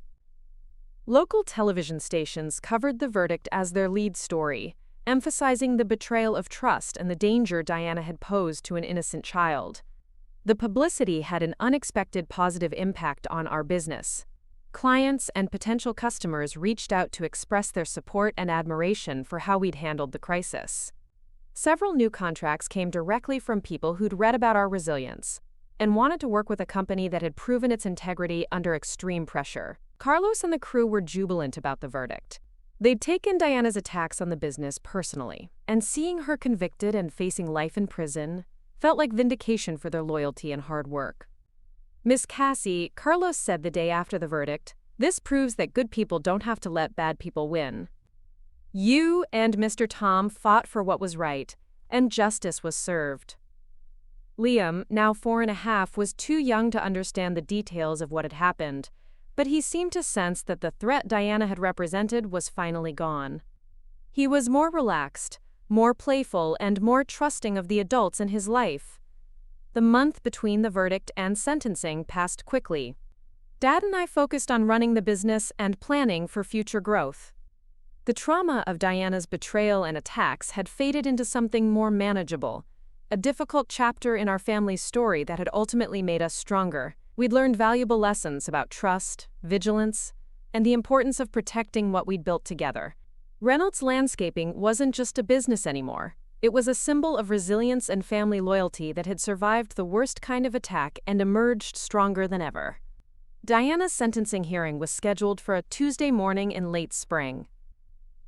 Local television stations covered the verdict as their lead story, emphasizing the betrayal of trust and the danger Diana had posed to an innocent child. The publicity had an unexpected positive impact on our business. Clients and potential customers reached out to express their support and admiration for how we'd handled the crisis. Several new contracts came directly from people who'd read about our resilience and wanted to work with a company that had proven its integrity under extreme pressure. Carlos and the crew were jubilant about the verdict. They'd taken Diana's attacks on the business personally, and seeing her convicted and facing life in prison felt like vindication for their loyalty and hard work. "Miss Cassie," Carlos said the day after the verdict, "this proves that good people don't have to let bad people win. You and Mr. Tom fought for what was right, and justice was served." Liam, now 4.5, was too young to understand the details of what had happened, but he seemed to sense that the threat Diana had represented was finally gone. He was more relaxed, more playful, and more trusting of the adults in his life. The month between the verdict and sentencing passed quickly. Dad and I focused on running the business and planning for future growth. The trauma of Diana's betrayal and attacks had faded into something more manageable, a difficult chapter in our family's story that had ultimately made us stronger. We'd learned valuable lessons about trust, vigilance, and the importance of protecting what we'd built together. Reynolds Landscaping wasn't just a business anymore. It was a symbol of resilience and family loyalty that had survived the worst kind of attack and emerged stronger than ever. Diana's sentencing hearing was scheduled for a Tuesday morning in late spring.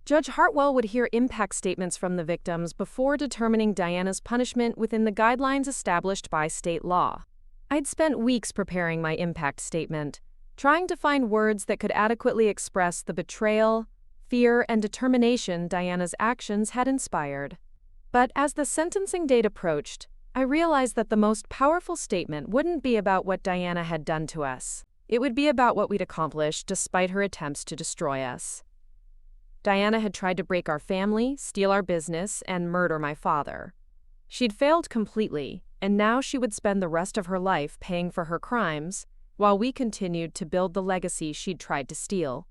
Judge Hartwell would hear impact statements from the victims before determining Diana's punishment within the guidelines established by state law. I'd spent weeks preparing my impact statement, trying to find words that could adequately express the betrayal, fear, and determination Diana's actions had inspired. But as the sentencing date approached, I realized that the most powerful statement wouldn't be about what Diana had done to us. It would be about what we'd accomplished despite her attempts to destroy us. Diana had tried to break our family, steal our business, and murder my father. She'd failed completely, and now she would spend the rest of her life paying for her crimes, while we continued to build the legacy she'd tried to steal.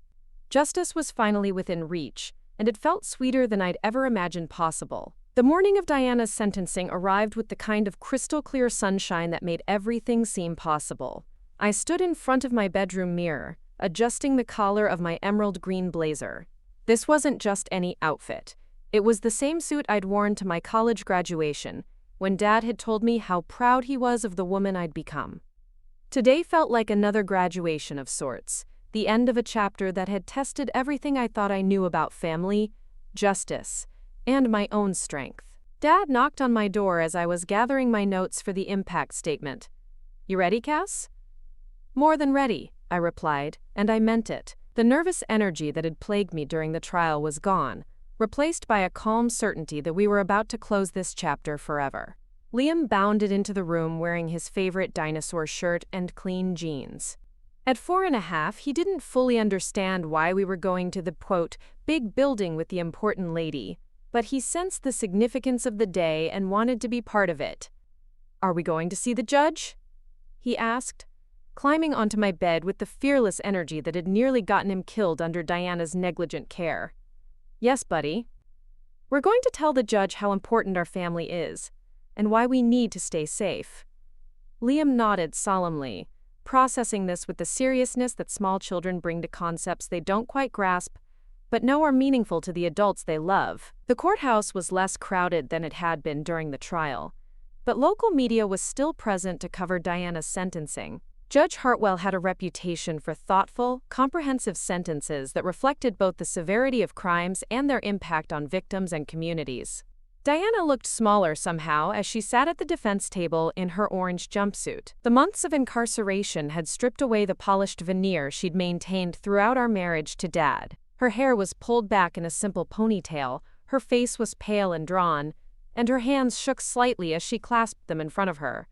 Justice was finally within reach, and it felt sweeter than I'd ever imagined possible. The morning of Diana's sentencing arrived with the kind of crystal-clear sunshine that made everything seem possible. I stood in front of my bedroom mirror, adjusting the collar of my emerald green blazer. This wasn't just any outfit. It was the same suit I'd worn to my college graduation, when Dad had told me how proud he was of the woman I'd become. Today felt like another graduation of sorts, the end of a chapter that had tested everything I thought I knew about family, justice, and my own strength. Dad knocked on my door as I was gathering my notes for the impact statement. "You ready, Cass?" "More than ready," I replied, and I meant it. The nervous energy that had plagued me during the trial was gone, replaced by a calm certainty that we were about to close this chapter forever. Liam bounded into the room wearing his favorite dinosaur shirt and clean jeans. At 4.5, he didn't fully understand why we were going to the, quote, big building with the important lady, but he sensed the significance of the day and wanted to be part of it. "Are we going to see the judge?" he asked, climbing onto my bed with the fearless energy that had nearly gotten him killed under Diana's negligent care. "Yes, buddy. We're going to tell the judge how important our family is, and why we need to stay safe." Liam nodded solemnly, processing this with the seriousness that small children bring to concepts they don't quite grasp, but know are meaningful to the adults they love. The courthouse was less crowded than it had been during the trial, but local media was still present to cover Diana's sentencing. Judge Hartwell had a reputation for thoughtful, comprehensive sentences that reflected both the severity of crimes and their impact on victims and communities. Diana looked smaller somehow as she sat at the defense table in her orange jumpsuit. The months of incarceration had stripped away the polished veneer she'd maintained throughout our marriage to Dad. Her hair was pulled back in a simple ponytail, her face was pale and drawn, and her hands shook slightly as she clasped them in front of her.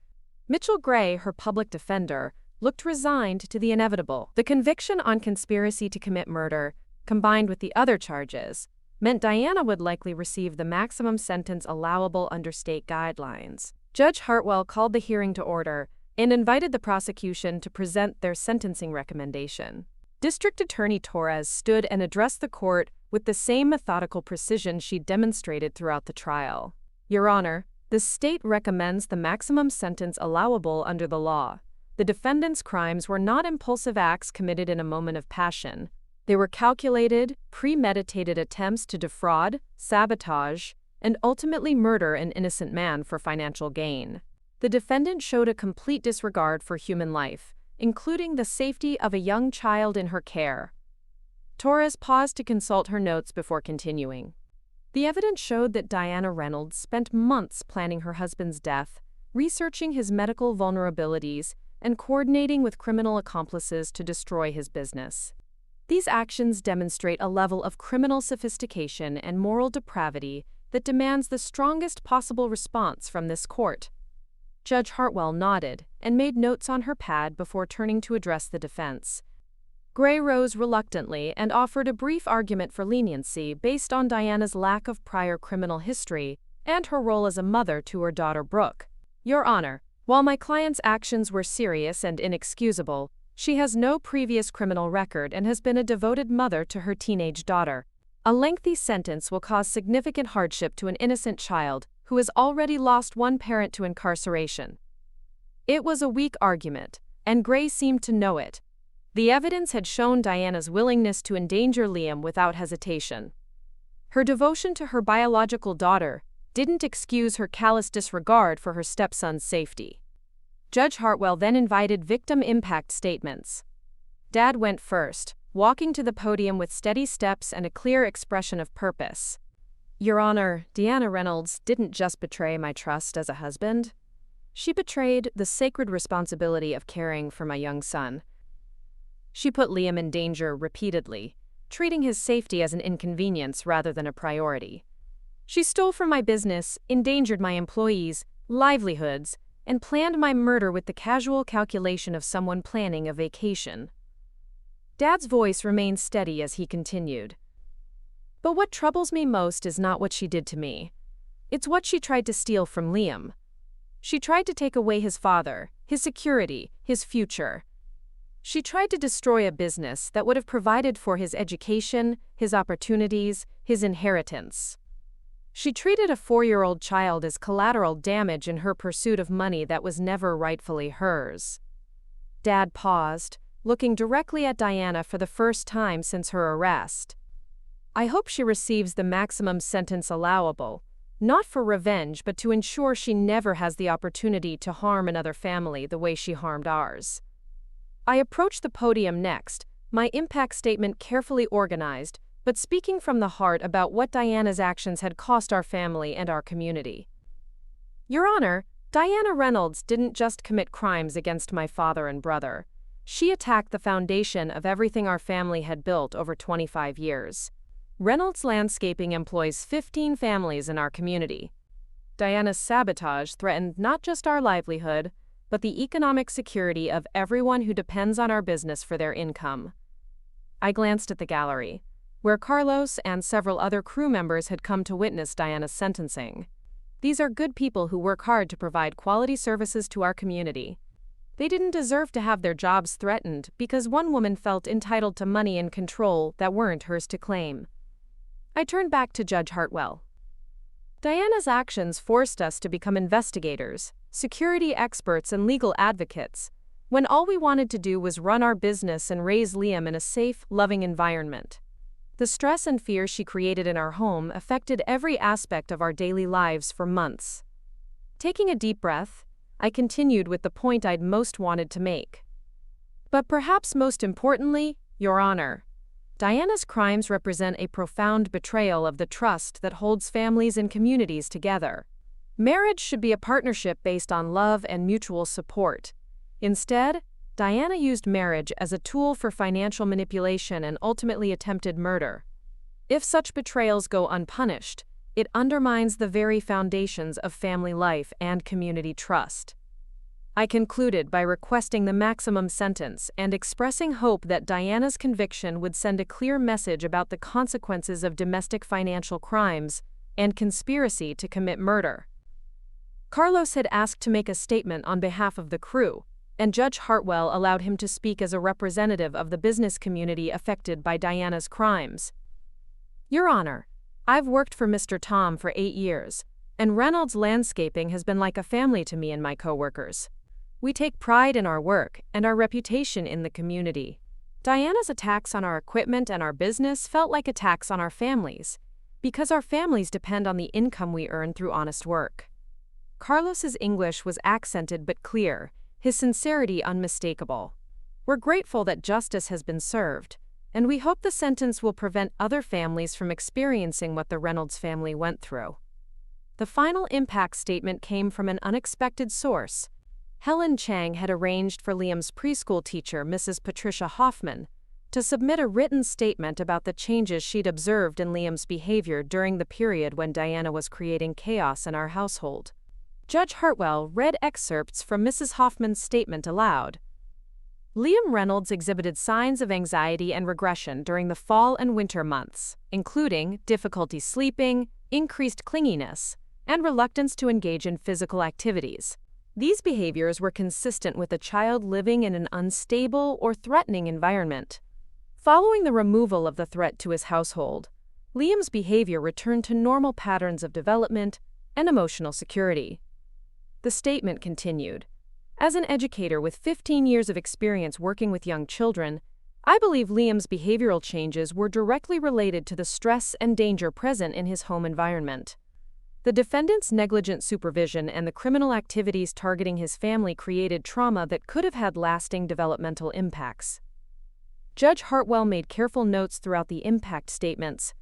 Mitchell Gray, her public defender, looked resigned to the inevitable. The conviction on conspiracy to commit murder, combined with the other charges, meant Diana would likely receive the maximum sentence allowable under state guidelines. Judge Hartwell called the hearing to order and invited the prosecution to present their sentencing recommendation. District Attorney Torres stood and addressed the court with the same methodical precision she'd demonstrated throughout the trial. "Your Honor, the state recommends the maximum sentence allowable under the law. The defendant's crimes were not impulsive acts committed in a moment of passion. They were calculated, premeditated attempts to defraud, sabotage, and ultimately murder an innocent man for financial gain. The defendant showed a complete disregard for human life, including the safety of a young child in her care." Torres paused to consult her notes before continuing. The evidence showed that Diana Reynolds spent months planning her husband's death, researching his medical vulnerabilities, and coordinating with criminal accomplices to destroy his business. These actions demonstrate a level of criminal sophistication and moral depravity that demands the strongest possible response from this court. Judge Hartwell nodded and made notes on her pad before turning to address the defense. Gray rose reluctantly and offered a brief argument for leniency based on Diana's lack of prior criminal history and her role as a mother to her daughter Brooke. "Your Honor, while my client's actions were serious and inexcusable, she has no previous criminal record and has been a devoted mother to her teenage daughter. A lengthy sentence will cause significant hardship to an innocent child who has already lost one parent to incarceration." It was a weak argument, and Gray seemed to know it. The evidence had shown Diana's willingness to endanger Liam without hesitation. Her devotion to her biological daughter didn't excuse her callous disregard for her stepson's safety. Judge Hartwell then invited victim impact statements. Dad went first, walking to the podium with steady steps and a clear expression of purpose. "Your Honor, Diana Reynolds didn't just betray my trust as a husband. She betrayed the sacred responsibility of caring for my young son. She put Liam in danger repeatedly, treating his safety as an inconvenience rather than a priority. She stole from my business, endangered my employees' livelihoods, and planned my murder with the casual calculation of someone planning a vacation. Dad's voice remained steady as he continued. But what troubles me most is not what she did to me. It's what she tried to steal from Liam. She tried to take away his father, his security, his future. She tried to destroy a business that would have provided for his education, his opportunities, his inheritance. She treated a 4-year-old child as collateral damage in her pursuit of money that was never rightfully hers. Dad paused, looking directly at Diana for the first time since her arrest. I hope she receives the maximum sentence allowable, not for revenge but to ensure she never has the opportunity to harm another family the way she harmed ours. I approached the podium next, my impact statement carefully organized, but speaking from the heart about what Diana's actions had cost our family and our community. Your Honor, Diana Reynolds didn't just commit crimes against my father and brother. She attacked the foundation of everything our family had built over 25 years. Reynolds Landscaping employs 15 families in our community. Diana's sabotage threatened not just our livelihood, but the economic security of everyone who depends on our business for their income. I glanced at the gallery, where Carlos and several other crew members had come to witness Diana's sentencing. These are good people who work hard to provide quality services to our community. They didn't deserve to have their jobs threatened because one woman felt entitled to money and control that weren't hers to claim. I turned back to Judge Hartwell. Diana's actions forced us to become investigators, security experts, and legal advocates, when all we wanted to do was run our business and raise Liam in a safe, loving environment. The stress and fear she created in our home affected every aspect of our daily lives for months. Taking a deep breath, I continued with the point I'd most wanted to make. But perhaps most importantly, Your Honor, Diana's crimes represent a profound betrayal of the trust that holds families and communities together. Marriage should be a partnership based on love and mutual support. Instead, Diana used marriage as a tool for financial manipulation and ultimately attempted murder. If such betrayals go unpunished, it undermines the very foundations of family life and community trust. I concluded by requesting the maximum sentence and expressing hope that Diana's conviction would send a clear message about the consequences of domestic financial crimes and conspiracy to commit murder. Carlos had asked to make a statement on behalf of the crew, and Judge Hartwell allowed him to speak as a representative of the business community affected by Diana's crimes. Your Honor, I've worked for Mr. Tom for 8 years, and Reynolds Landscaping has been like a family to me and my coworkers. We take pride in our work and our reputation in the community. Diana's attacks on our equipment and our business felt like attacks on our families, because our families depend on the income we earn through honest work. Carlos's English was accented but clear, his sincerity unmistakable. We're grateful that justice has been served, and we hope the sentence will prevent other families from experiencing what the Reynolds family went through. The final impact statement came from an unexpected source. Helen Chang had arranged for Liam's preschool teacher, Mrs. Patricia Hoffman, to submit a written statement about the changes she'd observed in Liam's behavior during the period when Diana was creating chaos in our household. Judge Hartwell read excerpts from Mrs. Hoffman's statement aloud. Liam Reynolds exhibited signs of anxiety and regression during the fall and winter months, including difficulty sleeping, increased clinginess, and reluctance to engage in physical activities. These behaviors were consistent with a child living in an unstable or threatening environment. Following the removal of the threat to his household, Liam's behavior returned to normal patterns of development and emotional security. The statement continued, "As an educator with 15 years of experience working with young children, I believe Liam's behavioral changes were directly related to the stress and danger present in his home environment. The defendant's negligent supervision and the criminal activities targeting his family created trauma that could have had lasting developmental impacts." Judge Hartwell made careful notes throughout the impact statements,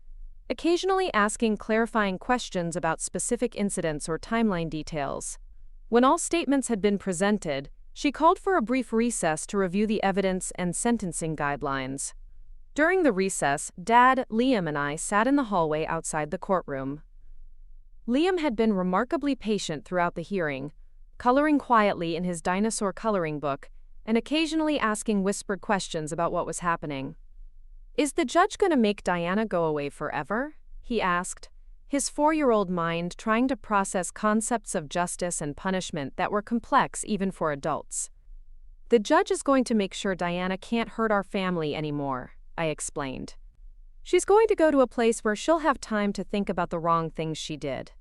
occasionally asking clarifying questions about specific incidents or timeline details. When all statements had been presented, she called for a brief recess to review the evidence and sentencing guidelines. During the recess, Dad, Liam, and I sat in the hallway outside the courtroom. Liam had been remarkably patient throughout the hearing, coloring quietly in his dinosaur coloring book and occasionally asking whispered questions about what was happening. "Is the judge going to make Diana go away forever?" he asked, his 4-year-old mind trying to process concepts of justice and punishment that were complex even for adults. "The judge is going to make sure Diana can't hurt our family anymore," I explained. "She's going to go to a place where she'll have time to think about the wrong things she did."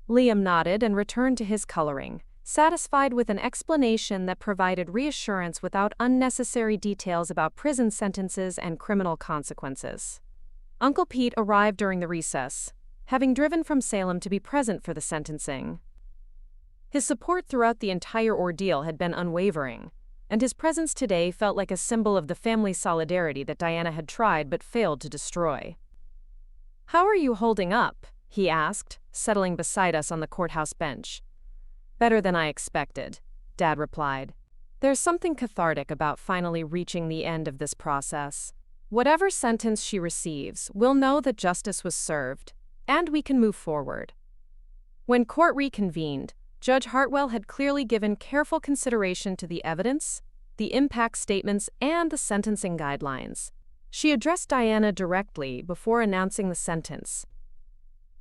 Liam nodded and returned to his coloring, satisfied with an explanation that provided reassurance without unnecessary details about prison sentences and criminal consequences. Uncle Pete arrived during the recess, having driven from Salem to be present for the sentencing. His support throughout the entire ordeal had been unwavering, and his presence today felt like a symbol of the family solidarity that Diana had tried but failed to destroy. "How are you holding up?" he asked, settling beside us on the courthouse bench. "Better than I expected," Dad replied. "There's something cathartic about finally reaching the end of this process. Whatever sentence she receives, we'll know that justice was served, and we can move forward." When court reconvened, Judge Hartwell had clearly given careful consideration to the evidence, the impact statements, and the sentencing guidelines. She addressed Diana directly before announcing the sentence.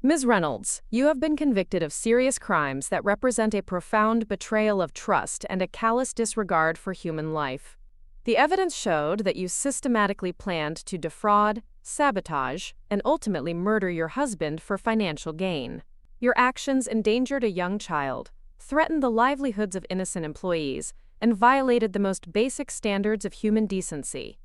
"Ms. Reynolds, you have been convicted of serious crimes that represent a profound betrayal of trust and a callous disregard for human life. The evidence showed that you systematically planned to defraud, sabotage, and ultimately murder your husband for financial gain. Your actions endangered a young child, threatened the livelihoods of innocent employees, and violated the most basic standards of human decency."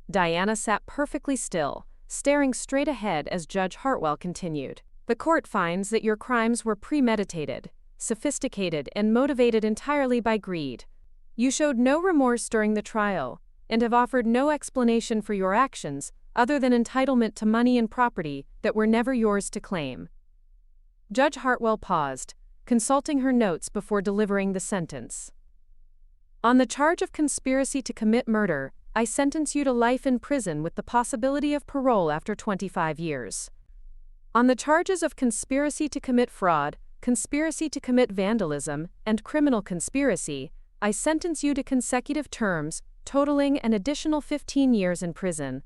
Diana sat perfectly still, staring straight ahead as Judge Hartwell continued. "The court finds that your crimes were premeditated, sophisticated, and motivated entirely by greed. You showed no remorse during the trial, and have offered no explanation for your actions other than entitlement to money and property that were never yours to claim." Judge Hartwell paused, consulting her notes before delivering the sentence. "On the charge of conspiracy to commit murder, I sentence you to life in prison with the possibility of parole after 25 years. On the charges of conspiracy to commit fraud, conspiracy to commit vandalism, and criminal conspiracy, I sentence you to consecutive terms, totaling an additional 15 years in prison."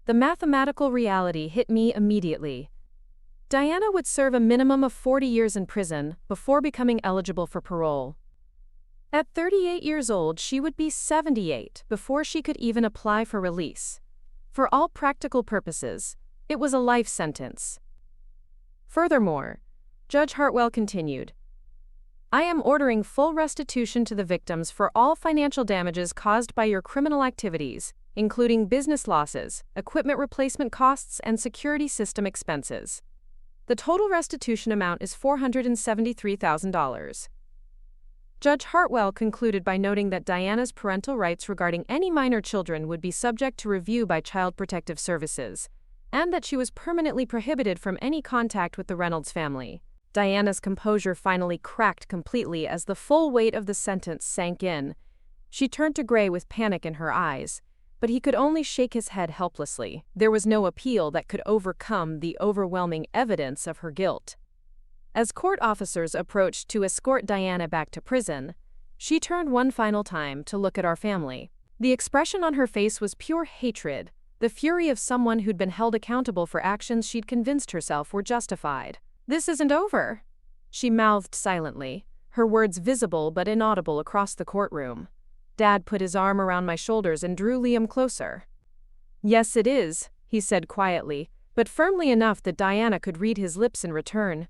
The mathematical reality hit me immediately. Diana would serve a minimum of 40 years in prison before becoming eligible for parole. At 38 years old, she would be 78 before she could even apply for release. For all practical purposes, it was a life sentence. Furthermore, Judge Hartwell continued, "I am ordering full restitution to the victims for all financial damages caused by your criminal activities, including business losses, equipment replacement costs, and security system expenses. The total restitution amount is $473,000. Judge Hartwell concluded by noting that Diana's parental rights regarding any minor children would be subject to review by Child Protective Services, and that she was permanently prohibited from any contact with the Reynolds family. Diana's composure finally cracked completely as the full weight of the sentence sank in. She turned to Gray with panic in her eyes, but he could only shake his head helplessly. There was no appeal that could overcome the overwhelming evidence of her guilt. As court officers approached to escort Diana back to prison, she turned one final time to look at our family. The expression on her face was pure hatred, the fury of someone who'd been held accountable for actions she'd convinced herself were justified. "This isn't over," she mouthed silently, her words visible but inaudible across the courtroom. Dad put his arm around my shoulders and drew Liam closer. "Yes, it is," he said quietly, but firmly enough that Diana could read his lips in return.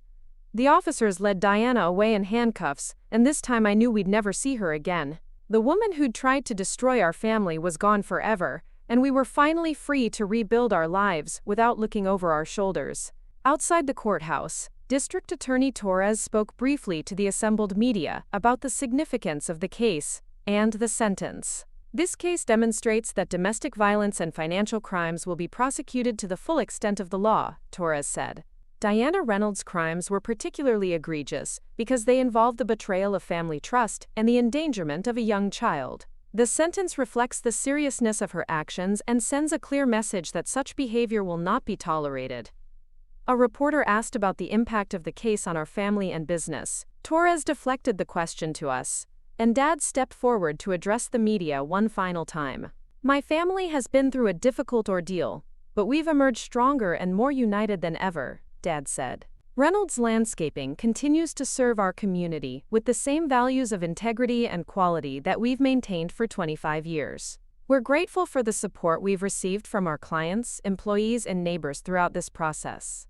"The officers led Diana away in handcuffs, and this time I knew we'd never see her again. The woman who'd tried to destroy our family was gone forever, and we were finally free to rebuild our lives without looking over our shoulders." Outside the courthouse, District Attorney Torres spoke briefly to the assembled media about the significance of the case and the sentence. "This case demonstrates that domestic violence and financial crimes will be prosecuted to the full extent of the law," Torres said. "Diana Reynolds' crimes were particularly egregious because they involved the betrayal of family trust and the endangerment of a young child. The sentence reflects the seriousness of her actions and sends a clear message that such behavior will not be tolerated." A reporter asked about the impact of the case on our family and business. Torres deflected the question to us, and Dad stepped forward to address the media one final time. My family has been through a difficult ordeal, but we've emerged stronger and more united than ever, Dad said. Reynolds Landscaping continues to serve our community with the same values of integrity and quality that we've maintained for 25 years. We're grateful for the support we've received from our clients, employees, and neighbors throughout this process.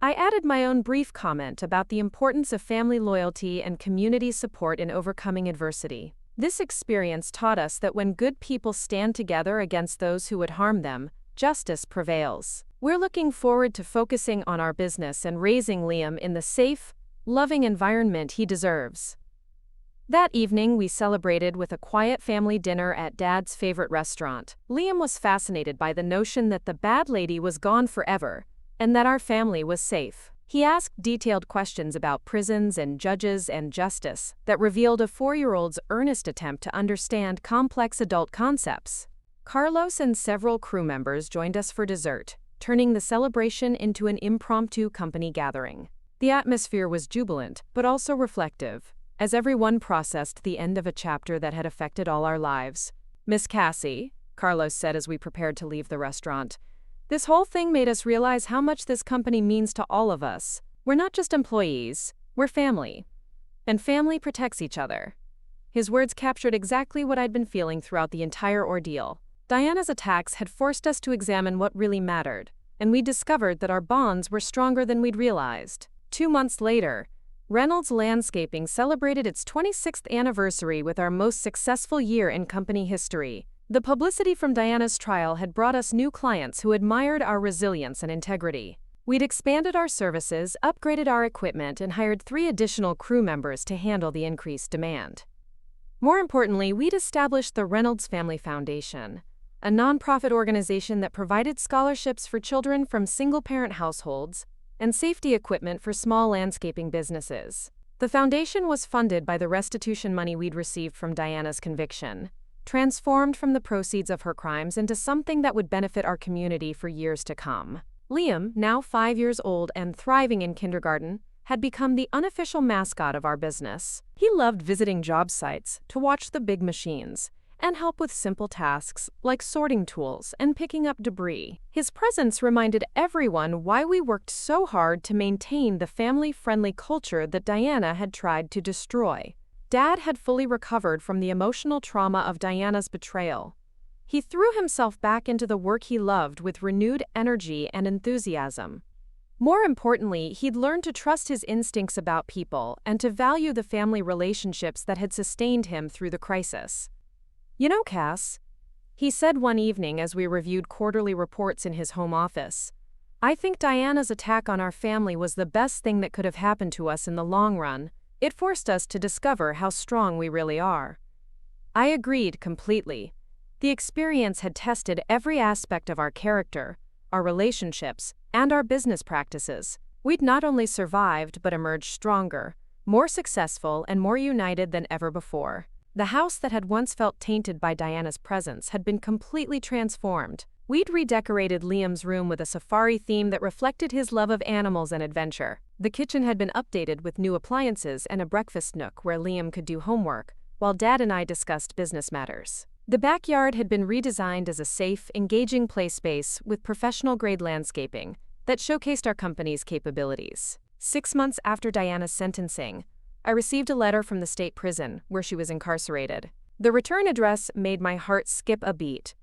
I added my own brief comment about the importance of family loyalty and community support in overcoming adversity. This experience taught us that when good people stand together against those who would harm them, justice prevails. We're looking forward to focusing on our business and raising Liam in the safe, loving environment he deserves. That evening, we celebrated with a quiet family dinner at Dad's favorite restaurant. Liam was fascinated by the notion that the bad lady was gone forever, and that our family was safe. He asked detailed questions about prisons and judges and justice that revealed a 4-year-old's earnest attempt to understand complex adult concepts. Carlos and several crew members joined us for dessert, turning the celebration into an impromptu company gathering. The atmosphere was jubilant, but also reflective, as everyone processed the end of a chapter that had affected all our lives. "Miss Cassie," Carlos said as we prepared to leave the restaurant, "this whole thing made us realize how much this company means to all of us. We're not just employees, we're family. And family protects each other." His words captured exactly what I'd been feeling throughout the entire ordeal. Diana's attacks had forced us to examine what really mattered, and we discovered that our bonds were stronger than we'd realized. 2 months later, Reynolds Landscaping celebrated its 26th anniversary with our most successful year in company history. The publicity from Diana's trial had brought us new clients who admired our resilience and integrity. We'd expanded our services, upgraded our equipment, and hired 3 additional crew members to handle the increased demand. More importantly, we'd established the Reynolds Family Foundation, a nonprofit organization that provided scholarships for children from single-parent households and safety equipment for small landscaping businesses. The foundation was funded by the restitution money we'd received from Diana's conviction, transformed from the proceeds of her crimes into something that would benefit our community for years to come. Liam, now 5 years old and thriving in kindergarten, had become the unofficial mascot of our business. He loved visiting job sites to watch the big machines and help with simple tasks like sorting tools and picking up debris. His presence reminded everyone why we worked so hard to maintain the family-friendly culture that Diana had tried to destroy. Dad had fully recovered from the emotional trauma of Diana's betrayal. He threw himself back into the work he loved with renewed energy and enthusiasm. More importantly, he'd learned to trust his instincts about people and to value the family relationships that had sustained him through the crisis. "You know, Cass," he said one evening as we reviewed quarterly reports in his home office, "I think Diana's attack on our family was the best thing that could have happened to us in the long run. It forced us to discover how strong we really are." I agreed completely. The experience had tested every aspect of our character, our relationships, and our business practices. We'd not only survived but emerged stronger, more successful, and more united than ever before. The house that had once felt tainted by Diana's presence had been completely transformed. We'd redecorated Liam's room with a safari theme that reflected his love of animals and adventure. The kitchen had been updated with new appliances and a breakfast nook where Liam could do homework, while Dad and I discussed business matters. The backyard had been redesigned as a safe, engaging play space with professional-grade landscaping that showcased our company's capabilities. 6 months after Diana's sentencing, I received a letter from the state prison where she was incarcerated. The return address made my heart skip a beat,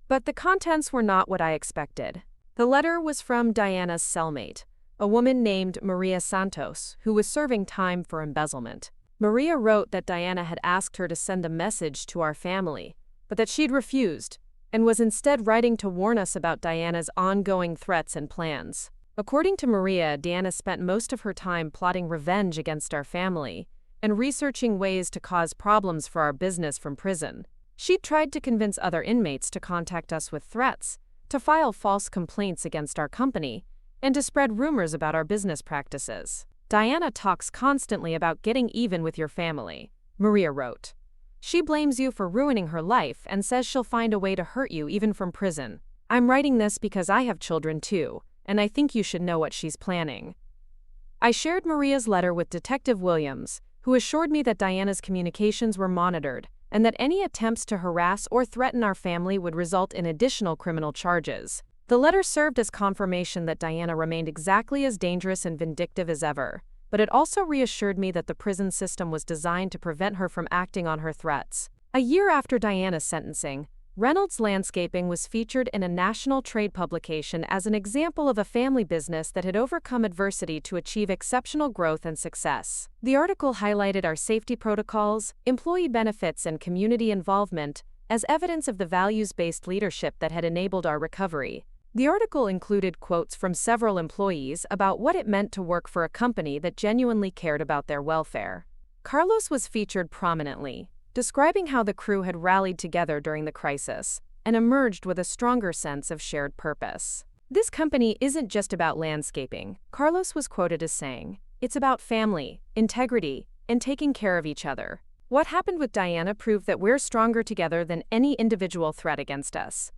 but the contents were not what I expected. The letter was from Diana's cellmate, a woman named Maria Santos, who was serving time for embezzlement. Maria wrote that Diana had asked her to send a message to our family, but that she'd refused, and was instead writing to warn us about Diana's ongoing threats and plans. According to Maria, Diana spent most of her time plotting revenge against our family and researching ways to cause problems for our business from prison. She'd tried to convince other inmates to contact us with threats, to file false complaints against our company, and to spread rumors about our business practices. "Diana talks constantly about getting even with your family," Maria wrote. "She blames you for ruining her life and says she'll find a way to hurt you even from prison. I'm writing this because I have children too, and I think you should know what she's planning." I shared Maria's letter with Detective Williams, who assured me that Diana's communications were monitored and that any attempts to harass or threaten our family would result in additional criminal charges. The letter served as confirmation that Diana remained exactly as dangerous and vindictive as ever, but it also reassured me that the prison system was designed to prevent her from acting on her threats. A year after Diana's sentencing, Reynolds Landscaping was featured in a national trade publication as an example of a family business that had overcome adversity to achieve exceptional growth and success. The article highlighted our safety protocols, employee benefits, and community involvement as evidence of the values-based leadership that had enabled our recovery. The article included quotes from several employees about what it meant to work for a company that genuinely cared about their welfare. Carlos was featured prominently, describing how the crew had rallied together during the crisis and emerged with a stronger sense of shared purpose. "This company isn't just about landscaping," Carlos was quoted as saying. "It's about family, integrity, and taking care of each other." What happened with Diana proved that we're stronger together than any individual threat against us.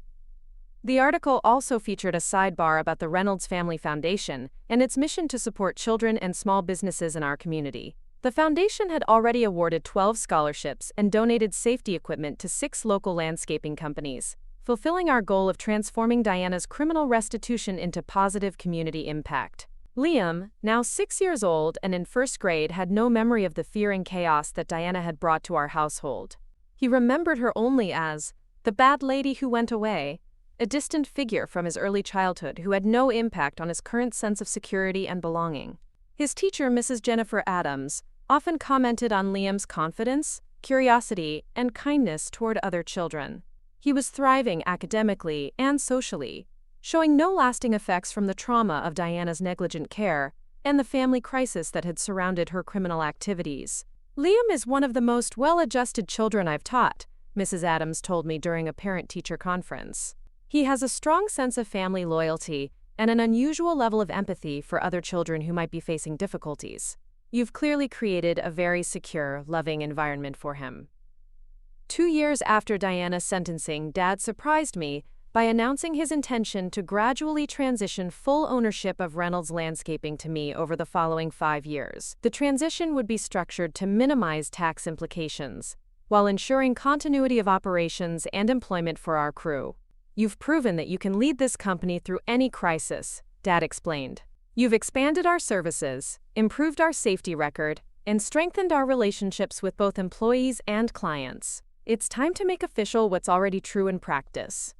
The article also featured a sidebar about the Reynolds Family Foundation and its mission to support children and small businesses in our community. The foundation had already awarded 12 scholarships and donated safety equipment to 6 local landscaping companies, fulfilling our goal of transforming Diana's criminal restitution into positive community impact. Liam, now 6 years old and in first grade, had no memory of the fear and chaos that Diana had brought to our household. He remembered her only as the bad lady who went away, a distant figure from his early childhood who had no impact on his current sense of security and belonging. His teacher, Mrs. Jennifer Adams, often commented on Liam's confidence, curiosity, and kindness toward other children. He was thriving academically and socially, showing no lasting effects from the trauma of Diana's negligent care and the family crisis that had surrounded her criminal activities. "Liam is one of the most well-adjusted children I've taught," Mrs. Adams told me during a parent-teacher conference. "He has a strong sense of family loyalty and an unusual level of empathy for other children who might be facing difficulties. You've clearly created a very secure, loving environment for him." 2 years after Diana's sentencing, Dad surprised me by announcing his intention to gradually transition full ownership of Reynolds Landscaping to me over the following 5 years. The transition would be structured to minimize tax implications, while ensuring continuity of operations and employment for our crew. "You've proven that you can lead this company through any crisis," Dad explained. "You've expanded our services, improved our safety record, and strengthened our relationships with both employees and clients. It's time to make official what's already true in practice."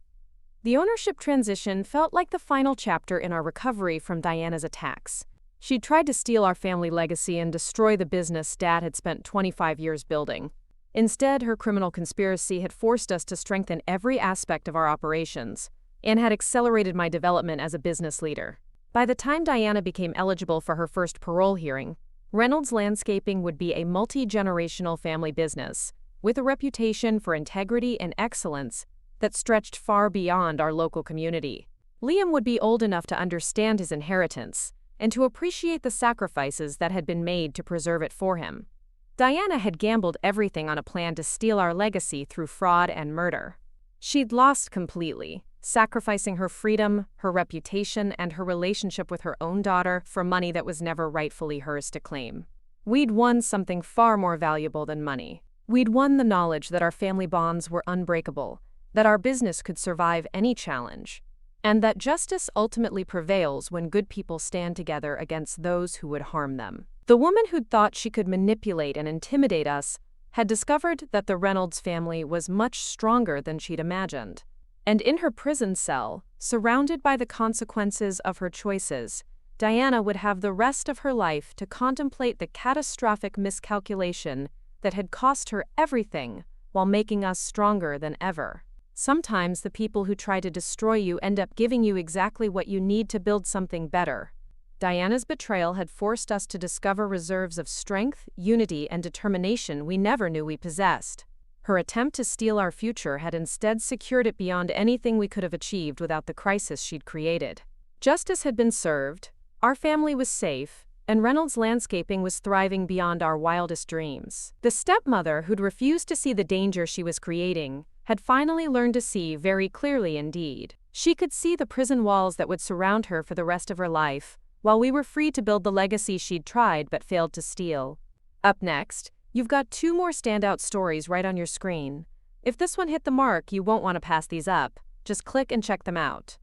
The ownership transition felt like the final chapter in our recovery from Diana's attacks. She'd tried to steal our family legacy and destroy the business Dad had spent 25 years building. Instead, her criminal conspiracy had forced us to strengthen every aspect of our operations and had accelerated my development as a business leader. By the time Diana became eligible for her first parole hearing, Reynolds Landscaping would be a multi-generational family business, with a reputation for integrity and excellence that stretched far beyond our local community. Liam would be old enough to understand his inheritance and to appreciate the sacrifices that had been made to preserve it for him. Diana had gambled everything on a plan to steal our legacy through fraud and murder. She'd lost completely, sacrificing her freedom, her reputation, and her relationship with her own daughter for money that was never rightfully hers to claim. We'd won something far more valuable than money. We'd won the knowledge that our family bonds were unbreakable, that our business could survive any challenge, and that justice ultimately prevails when good people stand together against those who would harm them. The woman who'd thought she could manipulate and intimidate us had discovered that the Reynolds family was much stronger than she'd imagined. And in her prison cell, surrounded by the consequences of her choices, Diana would have the rest of her life to contemplate the catastrophic miscalculation that had cost her everything while making us stronger than ever. Sometimes the people who try to destroy you end up giving you exactly what you need to build something better. Diana's betrayal had forced us to discover reserves of strength, unity, and determination we never knew we possessed. Her attempt to steal our future had instead secured it beyond anything we could have achieved without the crisis she'd created. Justice had been served, our family was safe, and Reynolds Landscaping was thriving beyond our wildest dreams. The stepmother who'd refused to see the danger she was creating had finally learned to see very clearly indeed. She could see the prison walls that would surround her for the rest of her life, while we were free to build the legacy she'd tried but failed to steal. Up next, you've got 2 more standout stories right on your screen. If this one hit the mark, you won't want to pass these up. Just click and check them out.